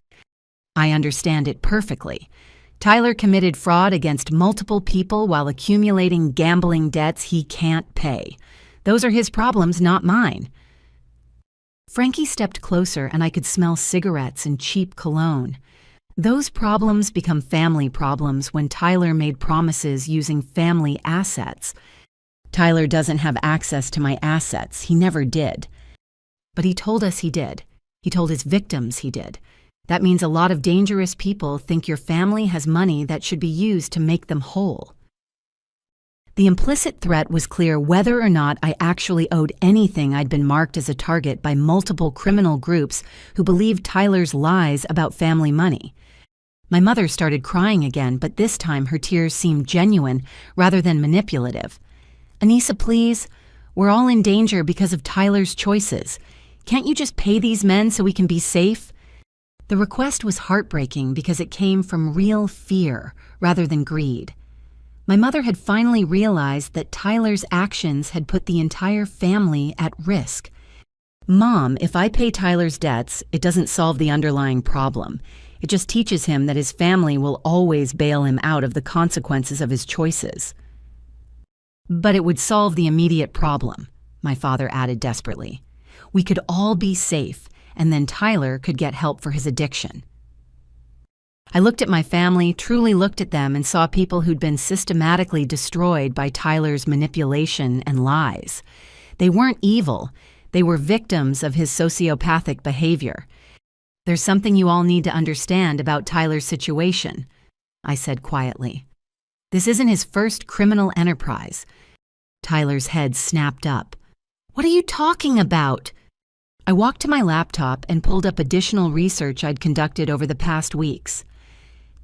I understand it perfectly. Tyler committed fraud against multiple people while accumulating gambling debts he can't pay. Those are his problems, not mine. Frankie stepped closer and I could smell cigarettes and cheap cologne. Those problems become family problems when Tyler made promises using family assets. Tyler doesn't have access to my assets. He never did. But he told us he did. He told his victims he did. That means a lot of dangerous people think your family has money that should be used to make them whole. The implicit threat was clear whether or not I actually owed anything. I'd been marked as a target by multiple criminal groups who believed Tyler's lies about family money. My mother started crying again, but this time her tears seemed genuine rather than manipulative. Anissa, please, we're all in danger because of Tyler's choices. Can't you just pay these men so we can be safe? The request was heartbreaking because it came from real fear rather than greed. My mother had finally realized that Tyler's actions had put the entire family at risk. Mom, if I pay Tyler's debts, it doesn't solve the underlying problem. It just teaches him that his family will always bail him out of the consequences of his choices. But it would solve the immediate problem, my father added desperately. We could all be safe, and then Tyler could get help for his addiction. I looked at my family, truly looked at them, and saw people who'd been systematically destroyed by Tyler's manipulation and lies. They weren't evil. They were victims of his sociopathic behavior. There's something you all need to understand about Tyler's situation, I said quietly. This isn't his first criminal enterprise. Tyler's head snapped up. What are you talking about? I walked to my laptop and pulled up additional research I'd conducted over the past weeks.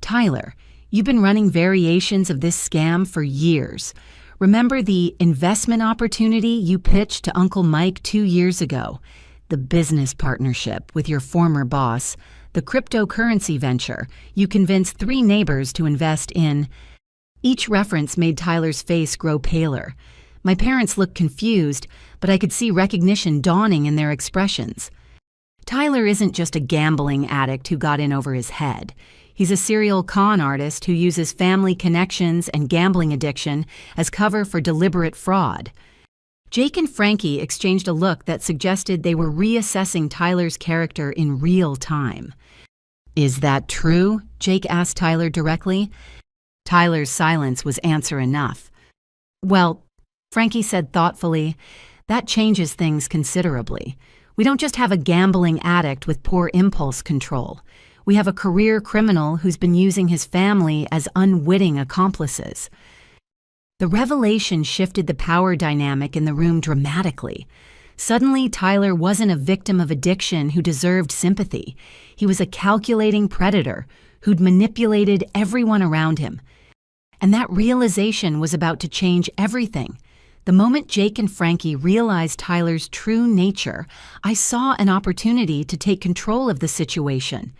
Tyler, you've been running variations of this scam for years. Remember the investment opportunity you pitched to Uncle Mike 2 years ago? The business partnership with your former boss, the cryptocurrency venture you convinced 3 neighbors to invest in. Each reference made Tyler's face grow paler. My parents looked confused, but I could see recognition dawning in their expressions. Tyler isn't just a gambling addict who got in over his head. He's a serial con artist who uses family connections and gambling addiction as cover for deliberate fraud. Jake and Frankie exchanged a look that suggested they were reassessing Tyler's character in real time. Is that true? Jake asked Tyler directly. Tyler's silence was answer enough. Well, Frankie said thoughtfully, that changes things considerably. We don't just have a gambling addict with poor impulse control. We have a career criminal who's been using his family as unwitting accomplices. The revelation shifted the power dynamic in the room dramatically. Suddenly, Tyler wasn't a victim of addiction who deserved sympathy. He was a calculating predator who'd manipulated everyone around him. And that realization was about to change everything. The moment Jake and Frankie realized Tyler's true nature, I saw an opportunity to take control of the situation.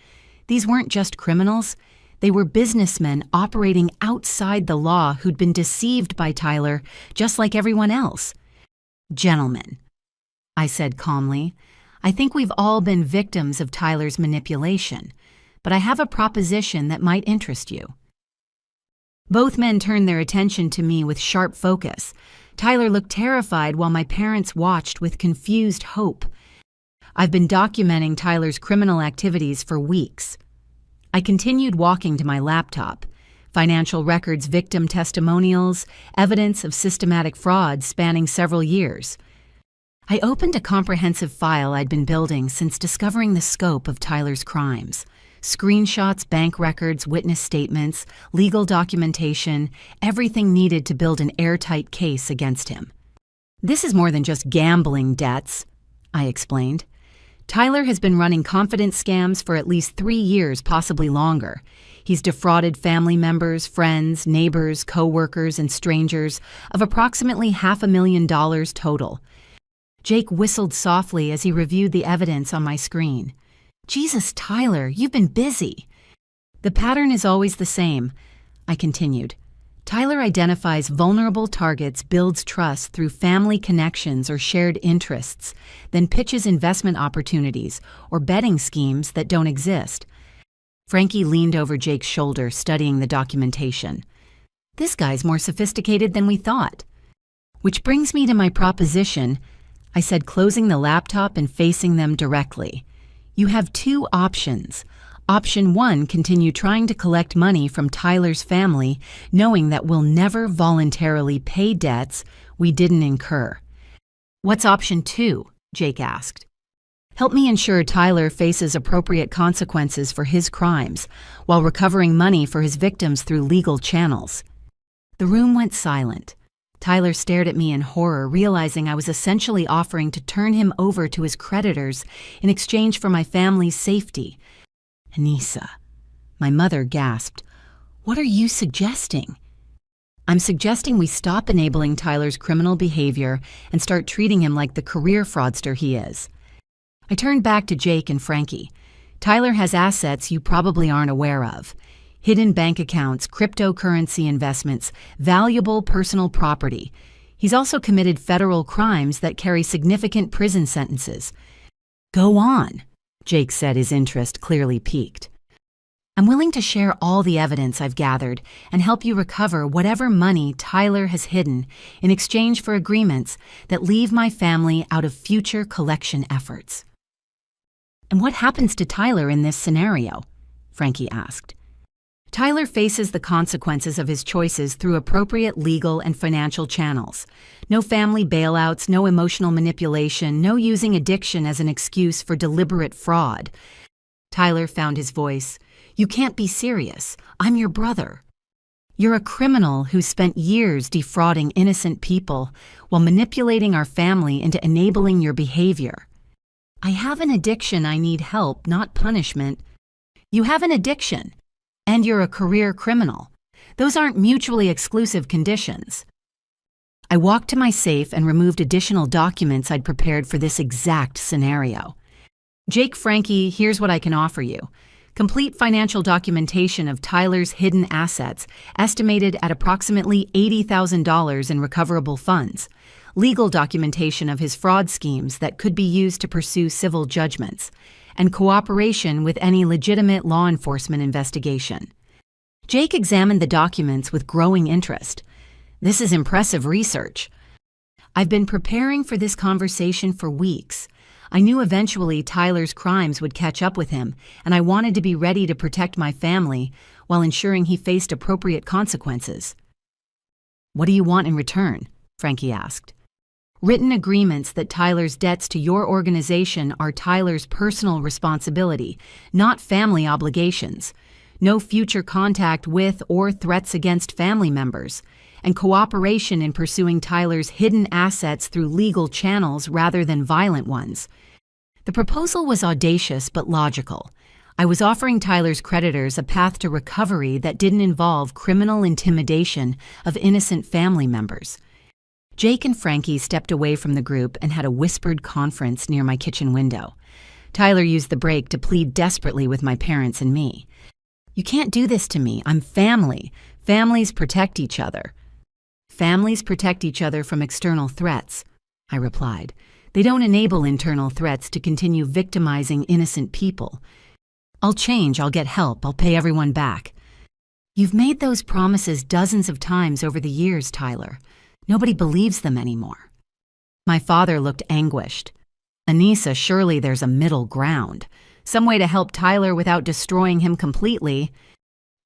These weren't just criminals. They were businessmen operating outside the law who'd been deceived by Tyler, just like everyone else. Gentlemen, I said calmly, I think we've all been victims of Tyler's manipulation, but I have a proposition that might interest you. Both men turned their attention to me with sharp focus. Tyler looked terrified while my parents watched with confused hope. I've been documenting Tyler's criminal activities for weeks. I continued walking to my laptop. financial records, victim testimonials, evidence of systematic fraud spanning several years. I opened a comprehensive file I'd been building since discovering the scope of Tyler's crimes. Screenshots, bank records, witness statements, legal documentation, everything needed to build an airtight case against him. "This is more than just gambling debts," I explained. "Tyler has been running confidence scams for at least 3 years, possibly longer. He's defrauded family members, friends, neighbors, co-workers, and strangers of approximately $500,000 total." Jake whistled softly as he reviewed the evidence on my screen. "Jesus, Tyler, you've been busy." "The pattern is always the same," I continued. "Tyler identifies vulnerable targets, builds trust through family connections or shared interests, then pitches investment opportunities or betting schemes that don't exist." Frankie leaned over Jake's shoulder, studying the documentation. "This guy's more sophisticated than we thought." "Which brings me to my proposition," I said, closing the laptop and facing them directly. "You have 2 options. Option 1, continue trying to collect money from Tyler's family, knowing that we'll never voluntarily pay debts we didn't incur." "What's option 2?" Jake asked. "Help me ensure Tyler faces appropriate consequences for his crimes, while recovering money for his victims through legal channels." The room went silent. Tyler stared at me in horror, realizing I was essentially offering to turn him over to his creditors in exchange for my family's safety. "Anissa," my mother gasped, "what are you suggesting?" "I'm suggesting we stop enabling Tyler's criminal behavior and start treating him like the career fraudster he is." I turned back to Jake and Frankie. "Tyler has assets you probably aren't aware of. Hidden bank accounts, cryptocurrency investments, valuable personal property. He's also committed federal crimes that carry significant prison sentences." "Go on," Jake said, his interest clearly piqued. "I'm willing to share all the evidence I've gathered and help you recover whatever money Tyler has hidden in exchange for agreements that leave my family out of future collection efforts." "And what happens to Tyler in this scenario?" Frankie asked. "Tyler faces the consequences of his choices through appropriate legal and financial channels. No family bailouts, no emotional manipulation, no using addiction as an excuse for deliberate fraud." Tyler found his voice. "You can't be serious. I'm your brother. You're a criminal who spent years defrauding innocent people while manipulating our family into enabling your behavior." "I have an addiction. I need help, not punishment." "You have an addiction. And you're a career criminal. Those aren't mutually exclusive conditions." I walked to my safe and removed additional documents I'd prepared for this exact scenario. "Jake, Frankie, here's what I can offer you. Complete financial documentation of Tyler's hidden assets, estimated at approximately $80,000 in recoverable funds. Legal documentation of his fraud schemes that could be used to pursue civil judgments, and cooperation with any legitimate law enforcement investigation." Jake examined the documents with growing interest. "This is impressive research." "I've been preparing for this conversation for weeks. I knew eventually Tyler's crimes would catch up with him, and I wanted to be ready to protect my family while ensuring he faced appropriate consequences." "What do you want in return?" Frankie asked. "Written agreements that Tyler's debts to your organization are Tyler's personal responsibility, not family obligations. No future contact with or threats against family members, and cooperation in pursuing Tyler's hidden assets through legal channels rather than violent ones." The proposal was audacious but logical. I was offering Tyler's creditors a path to recovery that didn't involve criminal intimidation of innocent family members. Jake and Frankie stepped away from the group and had a whispered conference near my kitchen window. Tyler used the break to plead desperately with my parents and me. "You can't do this to me. I'm family. Families protect each other." "Families protect each other from external threats," I replied. "They don't enable internal threats to continue victimizing innocent people. I'll change. I'll get help. I'll pay everyone back." "You've made those promises dozens of times over the years, Tyler. Nobody believes them anymore." My father looked anguished. "Anissa, surely there's a middle ground. Some way to help Tyler without destroying him completely."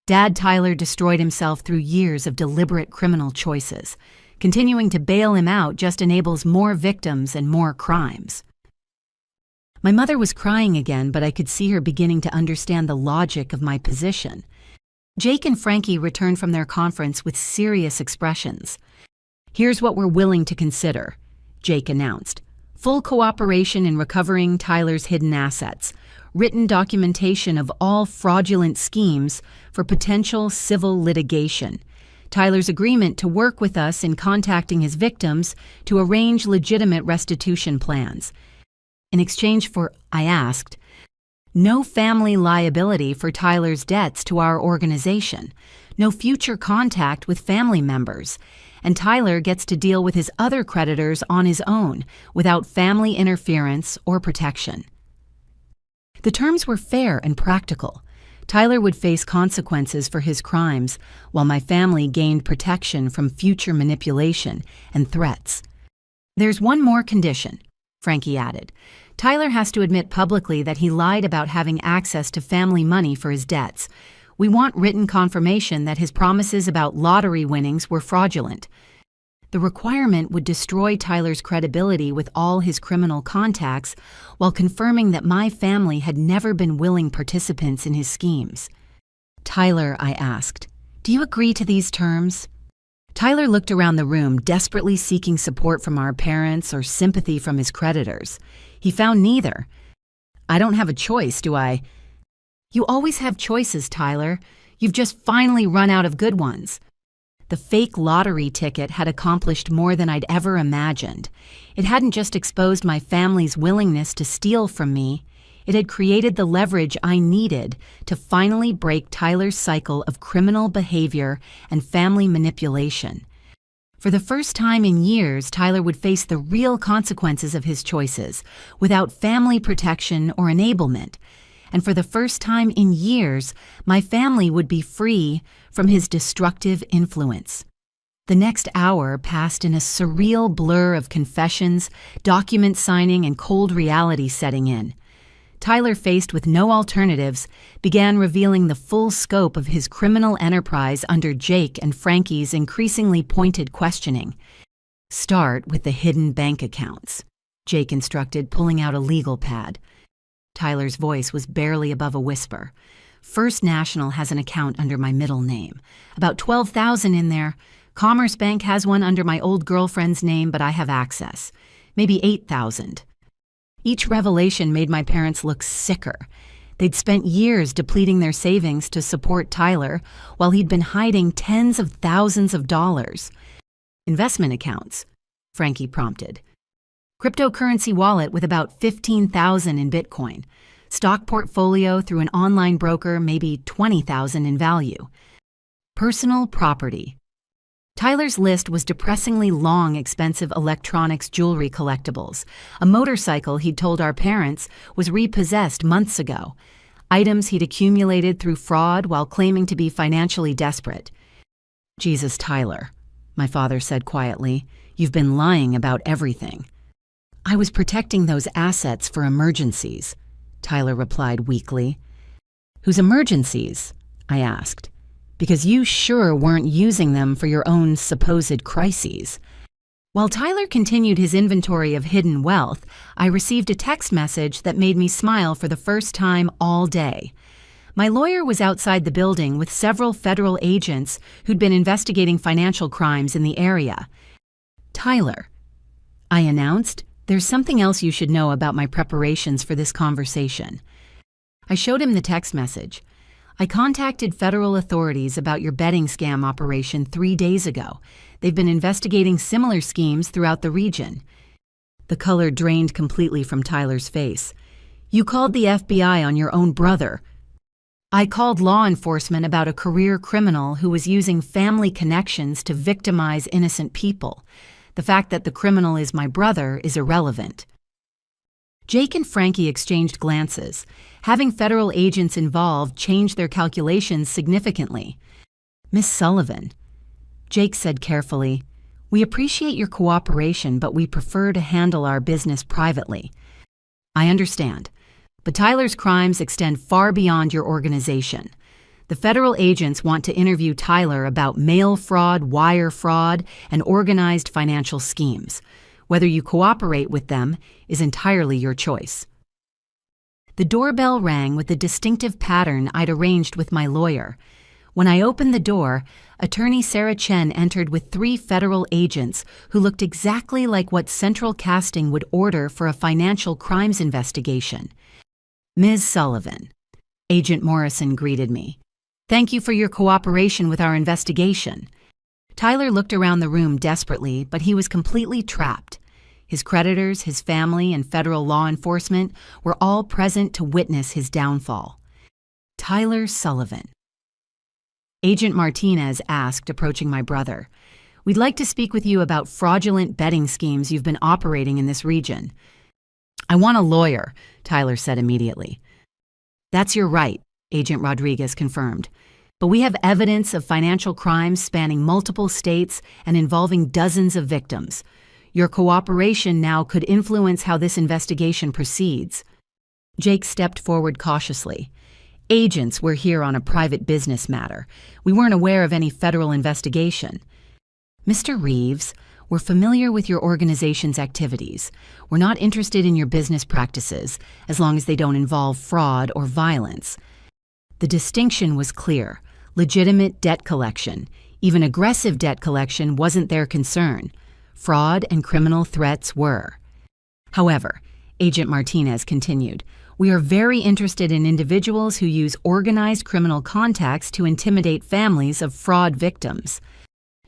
Dad Tyler destroyed himself through years of deliberate criminal choices. Continuing to bail him out just enables more victims and more crimes. My mother was crying again, but I could see her beginning to understand the logic of my position. Jake and Frankie returned from their conference with serious expressions. "Here's what we're willing to consider," Jake announced. "Full cooperation in recovering Tyler's hidden assets, written documentation of all fraudulent schemes for potential civil litigation, Tyler's agreement to work with us in contacting his victims to arrange legitimate restitution plans. In exchange for," I asked, "no family liability for Tyler's debts to our organization, no future contact with family members, and Tyler gets to deal with his other creditors on his own without family interference or protection." The terms were fair and practical. Tyler would face consequences for his crimes, while my family gained protection from future manipulation and threats. "There's one more condition," Frankie added. "Tyler has to admit publicly that he lied about having access to family money for his debts. We want written confirmation that his promises about lottery winnings were fraudulent." The requirement would destroy Tyler's credibility with all his criminal contacts while confirming that my family had never been willing participants in his schemes. "Tyler," I asked, "do you agree to these terms?" Tyler looked around the room, desperately seeking support from our parents or sympathy from his creditors. He found neither. "I don't have a choice, do I?" "You always have choices, Tyler. You've just finally run out of good ones." The fake lottery ticket had accomplished more than I'd ever imagined. It hadn't just exposed my family's willingness to steal from me, it had created the leverage I needed to finally break Tyler's cycle of criminal behavior and family manipulation. For the first time in years, Tyler would face the real consequences of his choices, without family protection or enablement. And for the first time in years, my family would be free from his destructive influence. The next hour passed in a surreal blur of confessions, document signing, and cold reality setting in. Tyler, faced with no alternatives, began revealing the full scope of his criminal enterprise under Jake and Frankie's increasingly pointed questioning. "Start with the hidden bank accounts," Jake instructed, pulling out a legal pad. Tyler's voice was barely above a whisper. "First National has an account under my middle name. About 12,000 in there. Commerce Bank has one under my old girlfriend's name, but I have access. Maybe 8,000. Each revelation made my parents look sicker. They'd spent years depleting their savings to support Tyler, while he'd been hiding tens of thousands of dollars. "Investment accounts," Frankie prompted. "Cryptocurrency wallet with about 15,000 in Bitcoin. Stock portfolio through an online broker, maybe 20,000 in value. Personal property." Tyler's list was depressingly long, expensive electronics jewelry collectibles. A motorcycle he'd told our parents was repossessed months ago. Items he'd accumulated through fraud while claiming to be financially desperate. "Jesus, Tyler," my father said quietly, "you've been lying about everything." "I was protecting those assets for emergencies," Tyler replied weakly. "Whose emergencies?" I asked. "Because you sure weren't using them for your own supposed crises." While Tyler continued his inventory of hidden wealth, I received a text message that made me smile for the first time all day. My lawyer was outside the building with several federal agents who'd been investigating financial crimes in the area. "Tyler," I announced, "there's something else you should know about my preparations for this conversation." I showed him the text message. "I contacted federal authorities about your betting scam operation 3 days ago. They've been investigating similar schemes throughout the region." The color drained completely from Tyler's face. "You called the FBI on your own brother." "I called law enforcement about a career criminal who was using family connections to victimize innocent people. The fact that the criminal is my brother is irrelevant." Jake and Frankie exchanged glances. Having federal agents involved changed their calculations significantly. "Miss Sullivan," Jake said carefully, "we appreciate your cooperation, but we prefer to handle our business privately." "I understand, but Tyler's crimes extend far beyond your organization. The federal agents want to interview Tyler about mail fraud, wire fraud, and organized financial schemes. Whether you cooperate with them is entirely your choice. The doorbell rang with the distinctive pattern I'd arranged with my lawyer. When I opened the door, attorney Sarah Chen entered with 3 federal agents who looked exactly like what central casting would order for a financial crimes investigation. "Ms. Sullivan," Agent Morrison greeted me. "Thank you for your cooperation with our investigation." Tyler looked around the room desperately, but he was completely trapped. His creditors, his family, and federal law enforcement were all present to witness his downfall. Tyler Sullivan. Agent Martinez asked, approaching my brother, "We'd like to speak with you about fraudulent betting schemes you've been operating in this region." "I want a lawyer," Tyler said immediately. "That's your right," Agent Rodriguez confirmed. "But we have evidence of financial crimes spanning multiple states and involving dozens of victims. Your cooperation now could influence how this investigation proceeds." Jake stepped forward cautiously. "Agents, we're here on a private business matter. We weren't aware of any federal investigation." "Mr. Reeves, we're familiar with your organization's activities. We're not interested in your business practices, as long as they don't involve fraud or violence." The distinction was clear. Legitimate debt collection, even aggressive debt collection, wasn't their concern. Fraud and criminal threats were. "However," Agent Martinez continued, "we are very interested in individuals who use organized criminal contacts to intimidate families of fraud victims."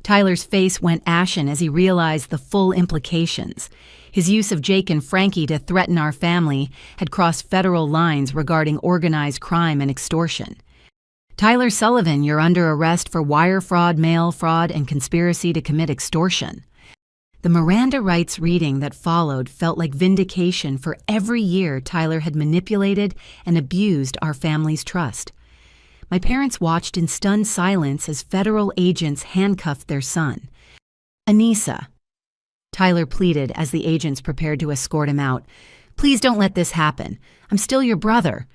Tyler's face went ashen as he realized the full implications. His use of Jake and Frankie to threaten our family had crossed federal lines regarding organized crime and extortion. "Tyler Sullivan, you're under arrest for wire fraud, mail fraud, and conspiracy to commit extortion." The Miranda rights reading that followed felt like vindication for every year Tyler had manipulated and abused our family's trust. My parents watched in stunned silence as federal agents handcuffed their son. "Anissa," Tyler pleaded as the agents prepared to escort him out, "please don't let this happen. I'm still your brother."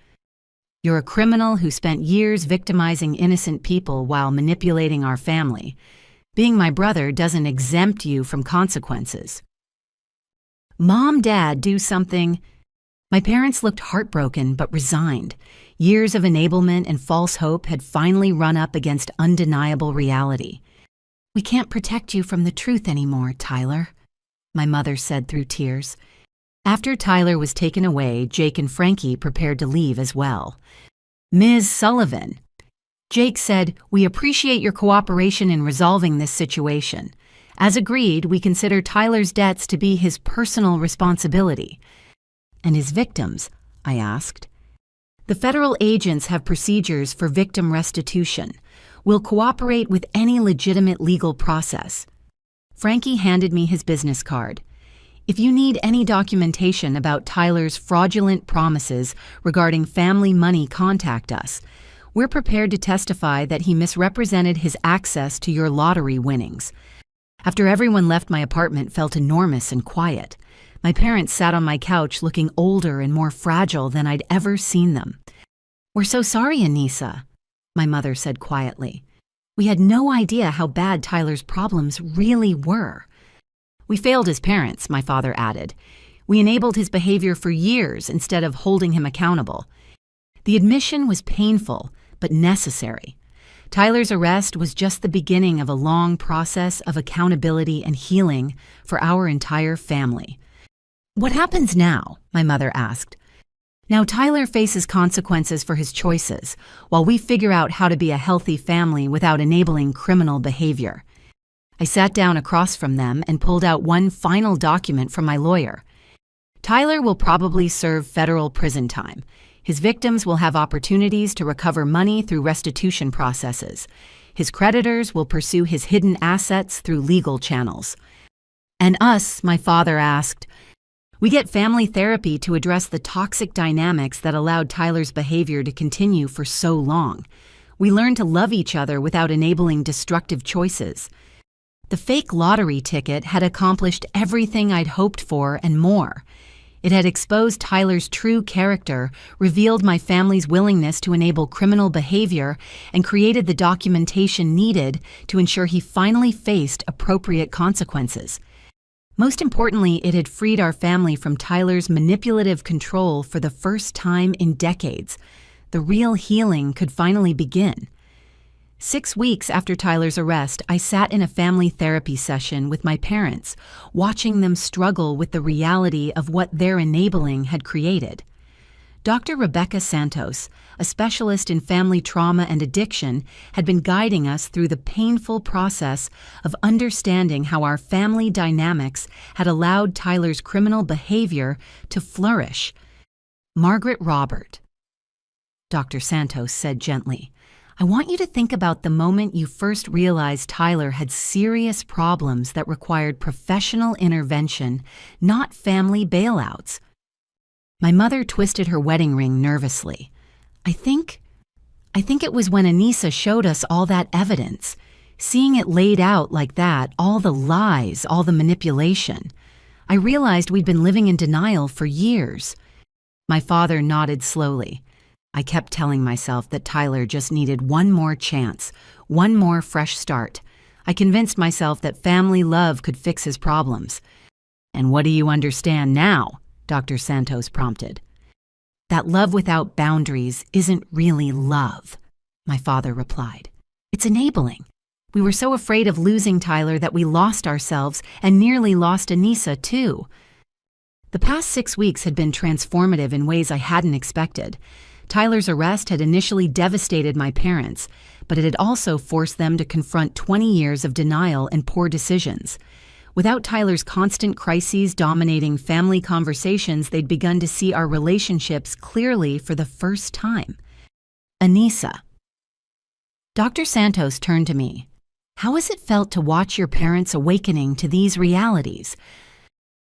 "You're a criminal who spent years victimizing innocent people while manipulating our family. Being my brother doesn't exempt you from consequences." "Mom, Dad, do something." My parents looked heartbroken but resigned. Years of enablement and false hope had finally run up against undeniable reality. "We can't protect you from the truth anymore, Tyler," my mother said through tears. After Tyler was taken away, Jake and Frankie prepared to leave as well. "Ms. Sullivan," Jake said, "we appreciate your cooperation in resolving this situation. As agreed, we consider Tyler's debts to be his personal responsibility." "And his victims?" I asked. "The federal agents have procedures for victim restitution. We'll cooperate with any legitimate legal process." Frankie handed me his business card. "If you need any documentation about Tyler's fraudulent promises regarding family money, contact us. We're prepared to testify that he misrepresented his access to your lottery winnings." After everyone left, my apartment felt enormous and quiet. My parents sat on my couch looking older and more fragile than I'd ever seen them. "We're so sorry, Anissa," my mother said quietly. "We had no idea how bad Tyler's problems really were." "We failed as parents," my father added. "We enabled his behavior for years instead of holding him accountable." The admission was painful, but necessary. Tyler's arrest was just the beginning of a long process of accountability and healing for our entire family. "What happens now?" my mother asked. "Now Tyler faces consequences for his choices, while we figure out how to be a healthy family without enabling criminal behavior." I sat down across from them and pulled out one final document from my lawyer. "Tyler will probably serve federal prison time. His victims will have opportunities to recover money through restitution processes. His creditors will pursue his hidden assets through legal channels." "And us?" my father asked. "We get family therapy to address the toxic dynamics that allowed Tyler's behavior to continue for so long. We learn to love each other without enabling destructive choices." The fake lottery ticket had accomplished everything I'd hoped for and more. It had exposed Tyler's true character, revealed my family's willingness to enable criminal behavior, and created the documentation needed to ensure he finally faced appropriate consequences. Most importantly, it had freed our family from Tyler's manipulative control for the first time in decades. The real healing could finally begin. 6 weeks after Tyler's arrest, I sat in a family therapy session with my parents, watching them struggle with the reality of what their enabling had created. Dr. Rebecca Santos, a specialist in family trauma and addiction, had been guiding us through the painful process of understanding how our family dynamics had allowed Tyler's criminal behavior to flourish. "Margaret Robert," Dr. Santos said gently, "I want you to think about the moment you first realized Tyler had serious problems that required professional intervention, not family bailouts." My mother twisted her wedding ring nervously. I think it was when Anissa showed us all that evidence. Seeing it laid out like that, all the lies, all the manipulation. I realized we'd been living in denial for years." My father nodded slowly. I kept telling myself that Tyler just needed one more chance, one more fresh start. I convinced myself that family love could fix his problems. "And what do you understand now?" Dr. Santos prompted. "That love without boundaries isn't really love," my father replied. "It's enabling. We were so afraid of losing Tyler that we lost ourselves and nearly lost Anissa, too." The past 6 weeks had been transformative in ways I hadn't expected. Tyler's arrest had initially devastated my parents, but it had also forced them to confront 20 years of denial and poor decisions. Without Tyler's constant crises dominating family conversations, they'd begun to see our relationships clearly for the first time. "Anissa." Dr. Santos turned to me. "How has it felt to watch your parents awakening to these realities?"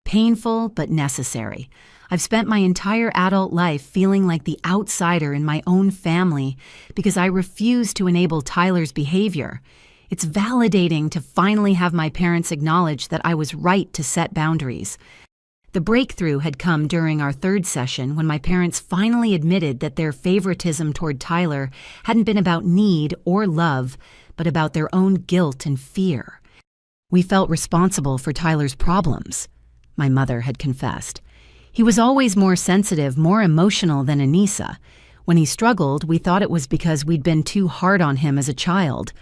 "Painful, but necessary. I've spent my entire adult life feeling like the outsider in my own family because I refused to enable Tyler's behavior. It's validating to finally have my parents acknowledge that I was right to set boundaries. The breakthrough had come during our 3rd session when my parents finally admitted that their favoritism toward Tyler hadn't been about need or love, but about their own guilt and fear. "We felt responsible for Tyler's problems," my mother had confessed. "He was always more sensitive, more emotional than Anissa. When he struggled, we thought it was because we'd been too hard on him as a child."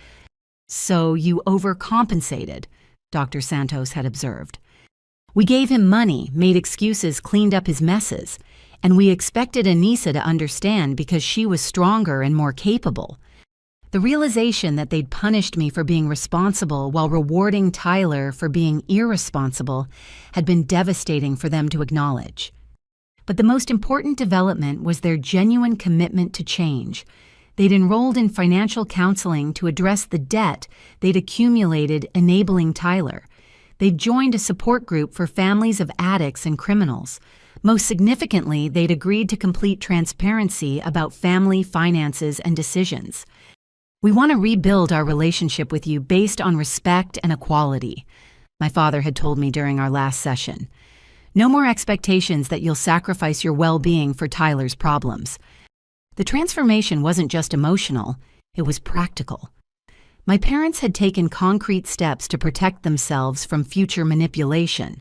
"So you overcompensated," Dr. Santos had observed. "We gave him money, made excuses, cleaned up his messes, and we expected Anissa to understand because she was stronger and more capable." The realization that they'd punished me for being responsible while rewarding Tyler for being irresponsible had been devastating for them to acknowledge. But the most important development was their genuine commitment to change. They'd enrolled in financial counseling to address the debt they'd accumulated enabling Tyler. They'd joined a support group for families of addicts and criminals. Most significantly, they'd agreed to complete transparency about family finances and decisions. "We want to rebuild our relationship with you based on respect and equality," my father had told me during our last session. "No more expectations that you'll sacrifice your well-being for Tyler's problems." The transformation wasn't just emotional, it was practical. My parents had taken concrete steps to protect themselves from future manipulation.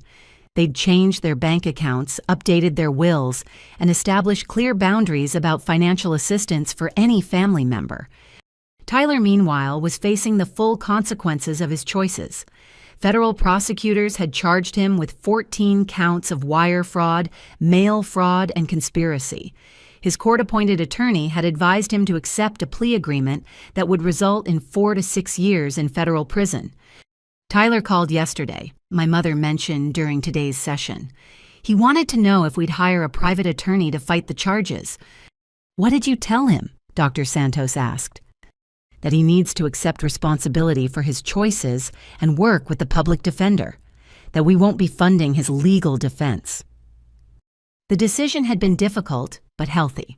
They'd changed their bank accounts, updated their wills, and established clear boundaries about financial assistance for any family member. Tyler, meanwhile, was facing the full consequences of his choices. Federal prosecutors had charged him with 14 counts of wire fraud, mail fraud, and conspiracy. His court-appointed attorney had advised him to accept a plea agreement that would result in 4 to 6 years in federal prison. Tyler called yesterday, my mother mentioned during today's session. He wanted to know if we'd hire a private attorney to fight the charges. "What did you tell him?" Dr. Santos asked. "That he needs to accept responsibility for his choices and work with the public defender. That we won't be funding his legal defense." The decision had been difficult, but healthy.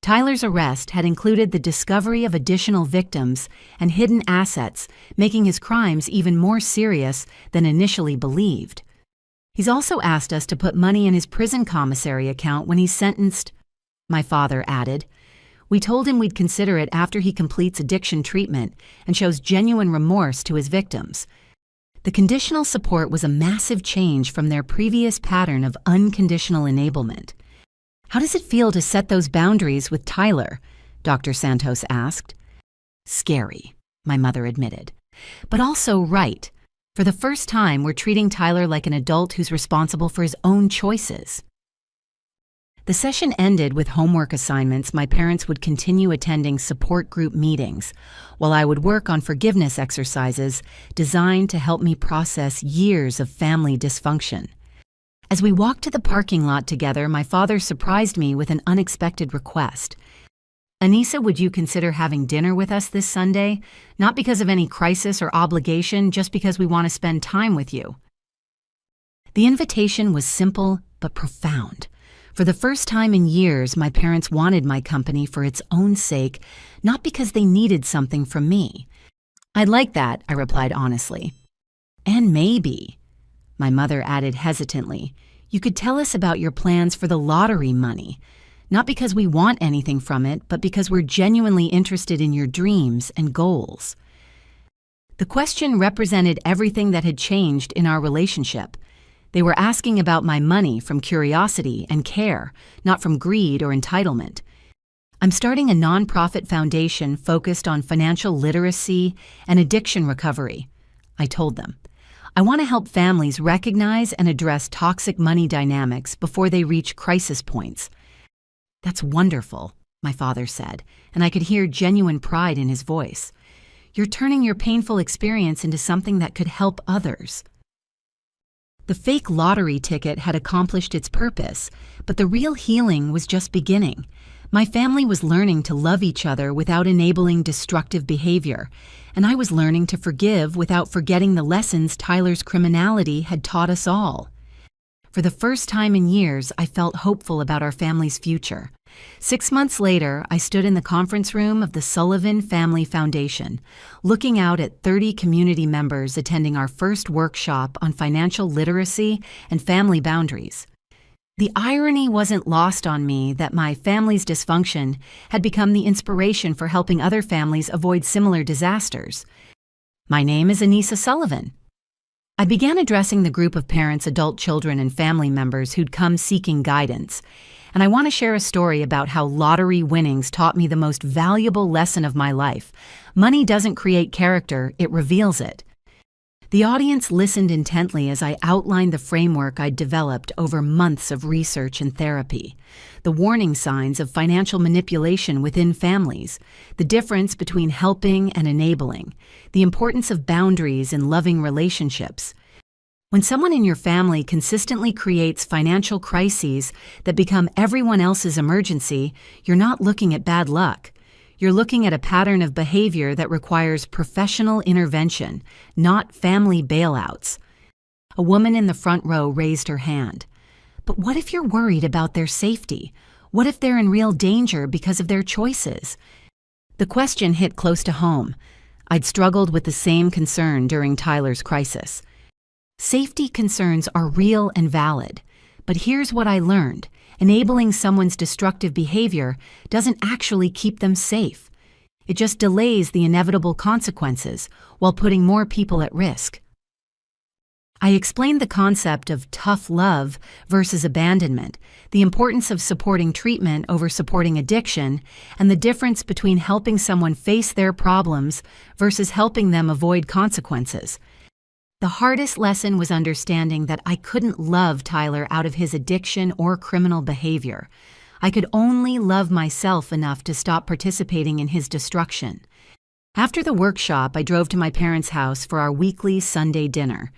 Tyler's arrest had included the discovery of additional victims and hidden assets, making his crimes even more serious than initially believed. He's also asked us to put money in his prison commissary account when he's sentenced, my father added. We told him we'd consider it after he completes addiction treatment and shows genuine remorse to his victims. The conditional support was a massive change from their previous pattern of unconditional enablement. How does it feel to set those boundaries with Tyler? Dr. Santos asked. Scary, my mother admitted, but also right. For the first time, we're treating Tyler like an adult who's responsible for his own choices. The session ended with homework assignments. My parents would continue attending support group meetings, while I would work on forgiveness exercises designed to help me process years of family dysfunction. As we walked to the parking lot together, my father surprised me with an unexpected request. Anissa, would you consider having dinner with us this Sunday? Not because of any crisis or obligation, just because we want to spend time with you. The invitation was simple but profound. For the first time in years, my parents wanted my company for its own sake, not because they needed something from me. I'd like that, I replied honestly. And maybe, my mother added hesitantly, you could tell us about your plans for the lottery money. Not because we want anything from it, but because we're genuinely interested in your dreams and goals. The question represented everything that had changed in our relationship. They were asking about my money from curiosity and care, not from greed or entitlement. I'm starting a nonprofit foundation focused on financial literacy and addiction recovery, I told them. I want to help families recognize and address toxic money dynamics before they reach crisis points. That's wonderful, my father said, and I could hear genuine pride in his voice. You're turning your painful experience into something that could help others. The fake lottery ticket had accomplished its purpose, but the real healing was just beginning. My family was learning to love each other without enabling destructive behavior, and I was learning to forgive without forgetting the lessons Tyler's criminality had taught us all. For the first time in years, I felt hopeful about our family's future. 6 months later, I stood in the conference room of the Sullivan Family Foundation, looking out at 30 community members attending our first workshop on financial literacy and family boundaries. The irony wasn't lost on me that my family's dysfunction had become the inspiration for helping other families avoid similar disasters. My name is Anissa Sullivan. I began addressing the group of parents, adult children, and family members who'd come seeking guidance, and I want to share a story about how lottery winnings taught me the most valuable lesson of my life. Money doesn't create character, it reveals it. The audience listened intently as I outlined the framework I'd developed over months of research and therapy, the warning signs of financial manipulation within families, the difference between helping and enabling, the importance of boundaries in loving relationships. When someone in your family consistently creates financial crises that become everyone else's emergency, you're not looking at bad luck. You're looking at a pattern of behavior that requires professional intervention, not family bailouts. A woman in the front row raised her hand. But what if you're worried about their safety? What if they're in real danger because of their choices? The question hit close to home. I'd struggled with the same concern during Tyler's crisis. Safety concerns are real and valid, but here's what I learned. Enabling someone's destructive behavior doesn't actually keep them safe. It just delays the inevitable consequences while putting more people at risk. I explained the concept of tough love versus abandonment, the importance of supporting treatment over supporting addiction, and the difference between helping someone face their problems versus helping them avoid consequences. The hardest lesson was understanding that I couldn't love Tyler out of his addiction or criminal behavior. I could only love myself enough to stop participating in his destruction. After the workshop, I drove to my parents' house for our weekly Sunday dinner.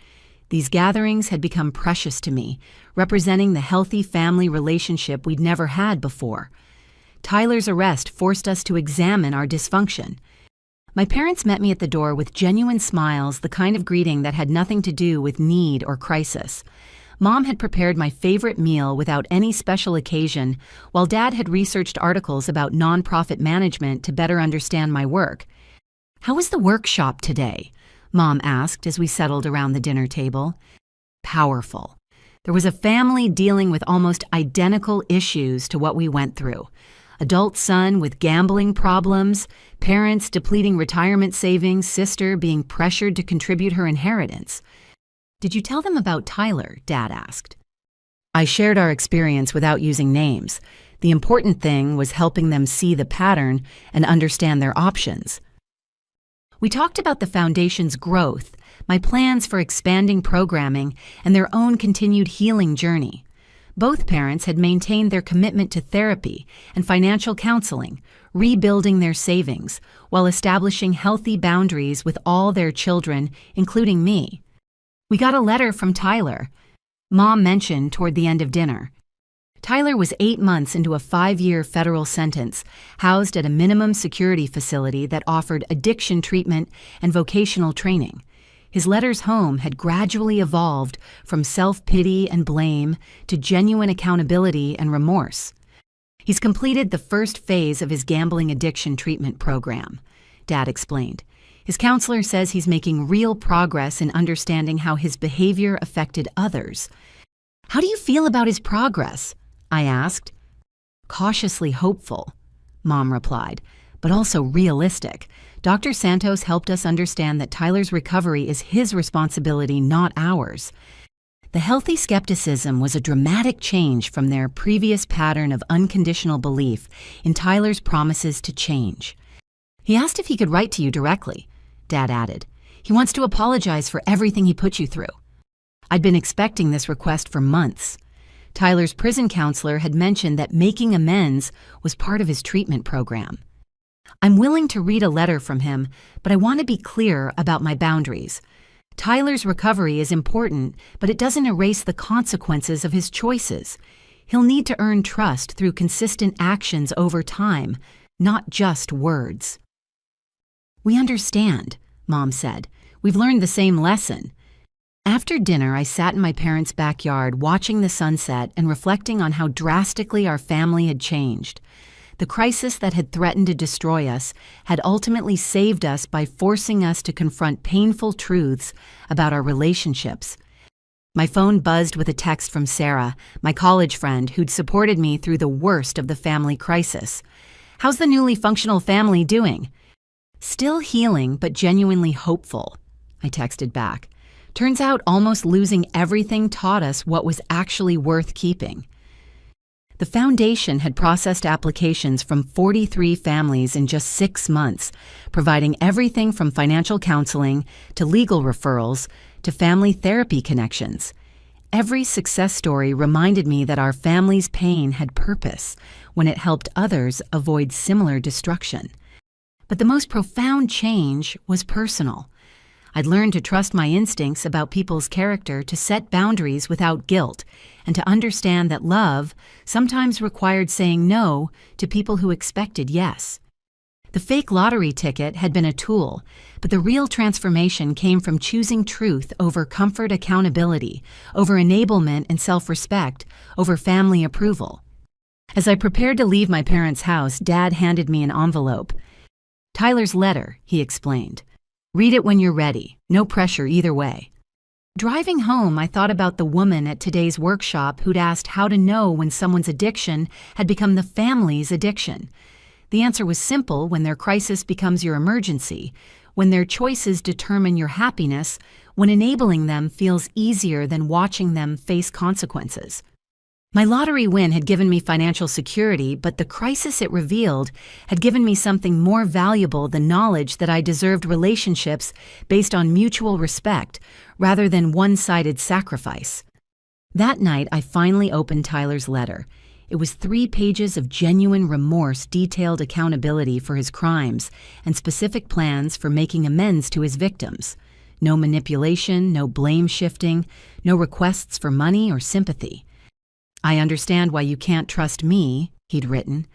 These gatherings had become precious to me, representing the healthy family relationship we'd never had before. Tyler's arrest forced us to examine our dysfunction. My parents met me at the door with genuine smiles, the kind of greeting that had nothing to do with need or crisis. Mom had prepared my favorite meal without any special occasion, while Dad had researched articles about nonprofit management to better understand my work. "How was the workshop today?" Mom asked as we settled around the dinner table. "Powerful. There was a family dealing with almost identical issues to what we went through. Adult son with gambling problems, parents depleting retirement savings, sister being pressured to contribute her inheritance. Did you tell them about Tyler? Dad asked. I shared our experience without using names. The important thing was helping them see the pattern and understand their options. We talked about the foundation's growth, my plans for expanding programming, and their own continued healing journey. Both parents had maintained their commitment to therapy and financial counseling, rebuilding their savings, while establishing healthy boundaries with all their children, including me. We got a letter from Tyler. Mom mentioned toward the end of dinner. Tyler was 8 months into a 5-year federal sentence, housed at a minimum security facility that offered addiction treatment and vocational training. His letters home had gradually evolved from self-pity and blame to genuine accountability and remorse. He's completed the first phase of his gambling addiction treatment program, Dad explained. His counselor says he's making real progress in understanding how his behavior affected others. How do you feel about his progress? I asked. Cautiously hopeful, Mom replied, but also realistic. Dr. Santos helped us understand that Tyler's recovery is his responsibility, not ours. The healthy skepticism was a dramatic change from their previous pattern of unconditional belief in Tyler's promises to change. He asked if he could write to you directly, Dad added. He wants to apologize for everything he put you through. I'd been expecting this request for months. Tyler's prison counselor had mentioned that making amends was part of his treatment program. I'm willing to read a letter from him, but I want to be clear about my boundaries. Tyler's recovery is important, but it doesn't erase the consequences of his choices. He'll need to earn trust through consistent actions over time, not just words. We understand, Mom said. We've learned the same lesson. After dinner, I sat in my parents' backyard watching the sunset and reflecting on how drastically our family had changed. The crisis that had threatened to destroy us had ultimately saved us by forcing us to confront painful truths about our relationships. My phone buzzed with a text from Sarah, my college friend who'd supported me through the worst of the family crisis. How's the newly functional family doing? Still healing, but genuinely hopeful, I texted back. Turns out almost losing everything taught us what was actually worth keeping. The foundation had processed applications from 43 families in just 6 months, providing everything from financial counseling to legal referrals to family therapy connections. Every success story reminded me that our family's pain had purpose when it helped others avoid similar destruction. But the most profound change was personal. I'd learned to trust my instincts about people's character, to set boundaries without guilt, and to understand that love sometimes required saying no to people who expected yes. The fake lottery ticket had been a tool, but the real transformation came from choosing truth over comfort, accountability, over enablement and self-respect, over family approval. As I prepared to leave my parents' house, Dad handed me an envelope. Tyler's letter, he explained. Read it when you're ready. No pressure either way. Driving home, I thought about the woman at today's workshop who'd asked how to know when someone's addiction had become the family's addiction. The answer was simple: when their crisis becomes your emergency, when their choices determine your happiness, when enabling them feels easier than watching them face consequences. My lottery win had given me financial security, but the crisis it revealed had given me something more valuable: the knowledge that I deserved relationships based on mutual respect rather than one-sided sacrifice. That night, I finally opened Tyler's letter. It was 3 pages of genuine remorse, detailed accountability for his crimes, and specific plans for making amends to his victims. No manipulation, no blame shifting, no requests for money or sympathy. I understand why you can't trust me, he'd written.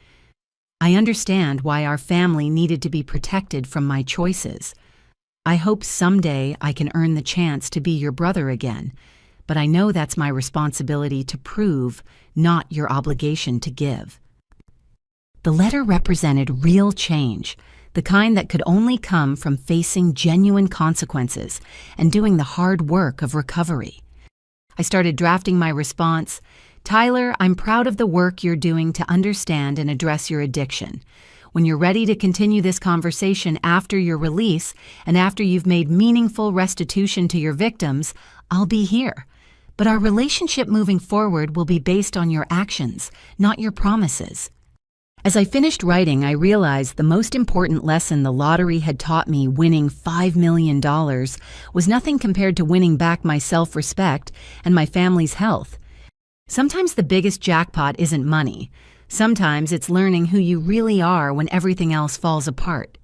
I understand why our family needed to be protected from my choices. I hope someday I can earn the chance to be your brother again, but I know that's my responsibility to prove, not your obligation to give. The letter represented real change, the kind that could only come from facing genuine consequences and doing the hard work of recovery. I started drafting my response. Tyler, I'm proud of the work you're doing to understand and address your addiction. When you're ready to continue this conversation after your release and after you've made meaningful restitution to your victims, I'll be here. But our relationship moving forward will be based on your actions, not your promises. As I finished writing, I realized the most important lesson the lottery had taught me, winning $5 million, was nothing compared to winning back my self-respect and my family's health. Sometimes the biggest jackpot isn't money. Sometimes it's learning who you really are when everything else falls apart.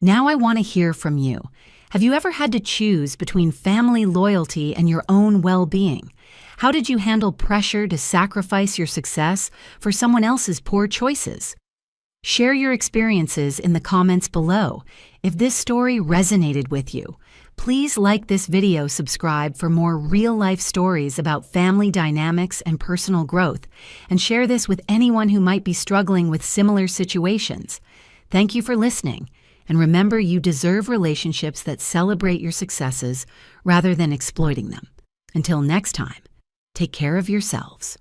Now I want to hear from you. Have you ever had to choose between family loyalty and your own well-being? How did you handle pressure to sacrifice your success for someone else's poor choices? Share your experiences in the comments below. If this story resonated with you, please like this video, subscribe for more real-life stories about family dynamics and personal growth, and share this with anyone who might be struggling with similar situations. Thank you for listening, and remember, you deserve relationships that celebrate your successes rather than exploiting them. Until next time, take care of yourselves.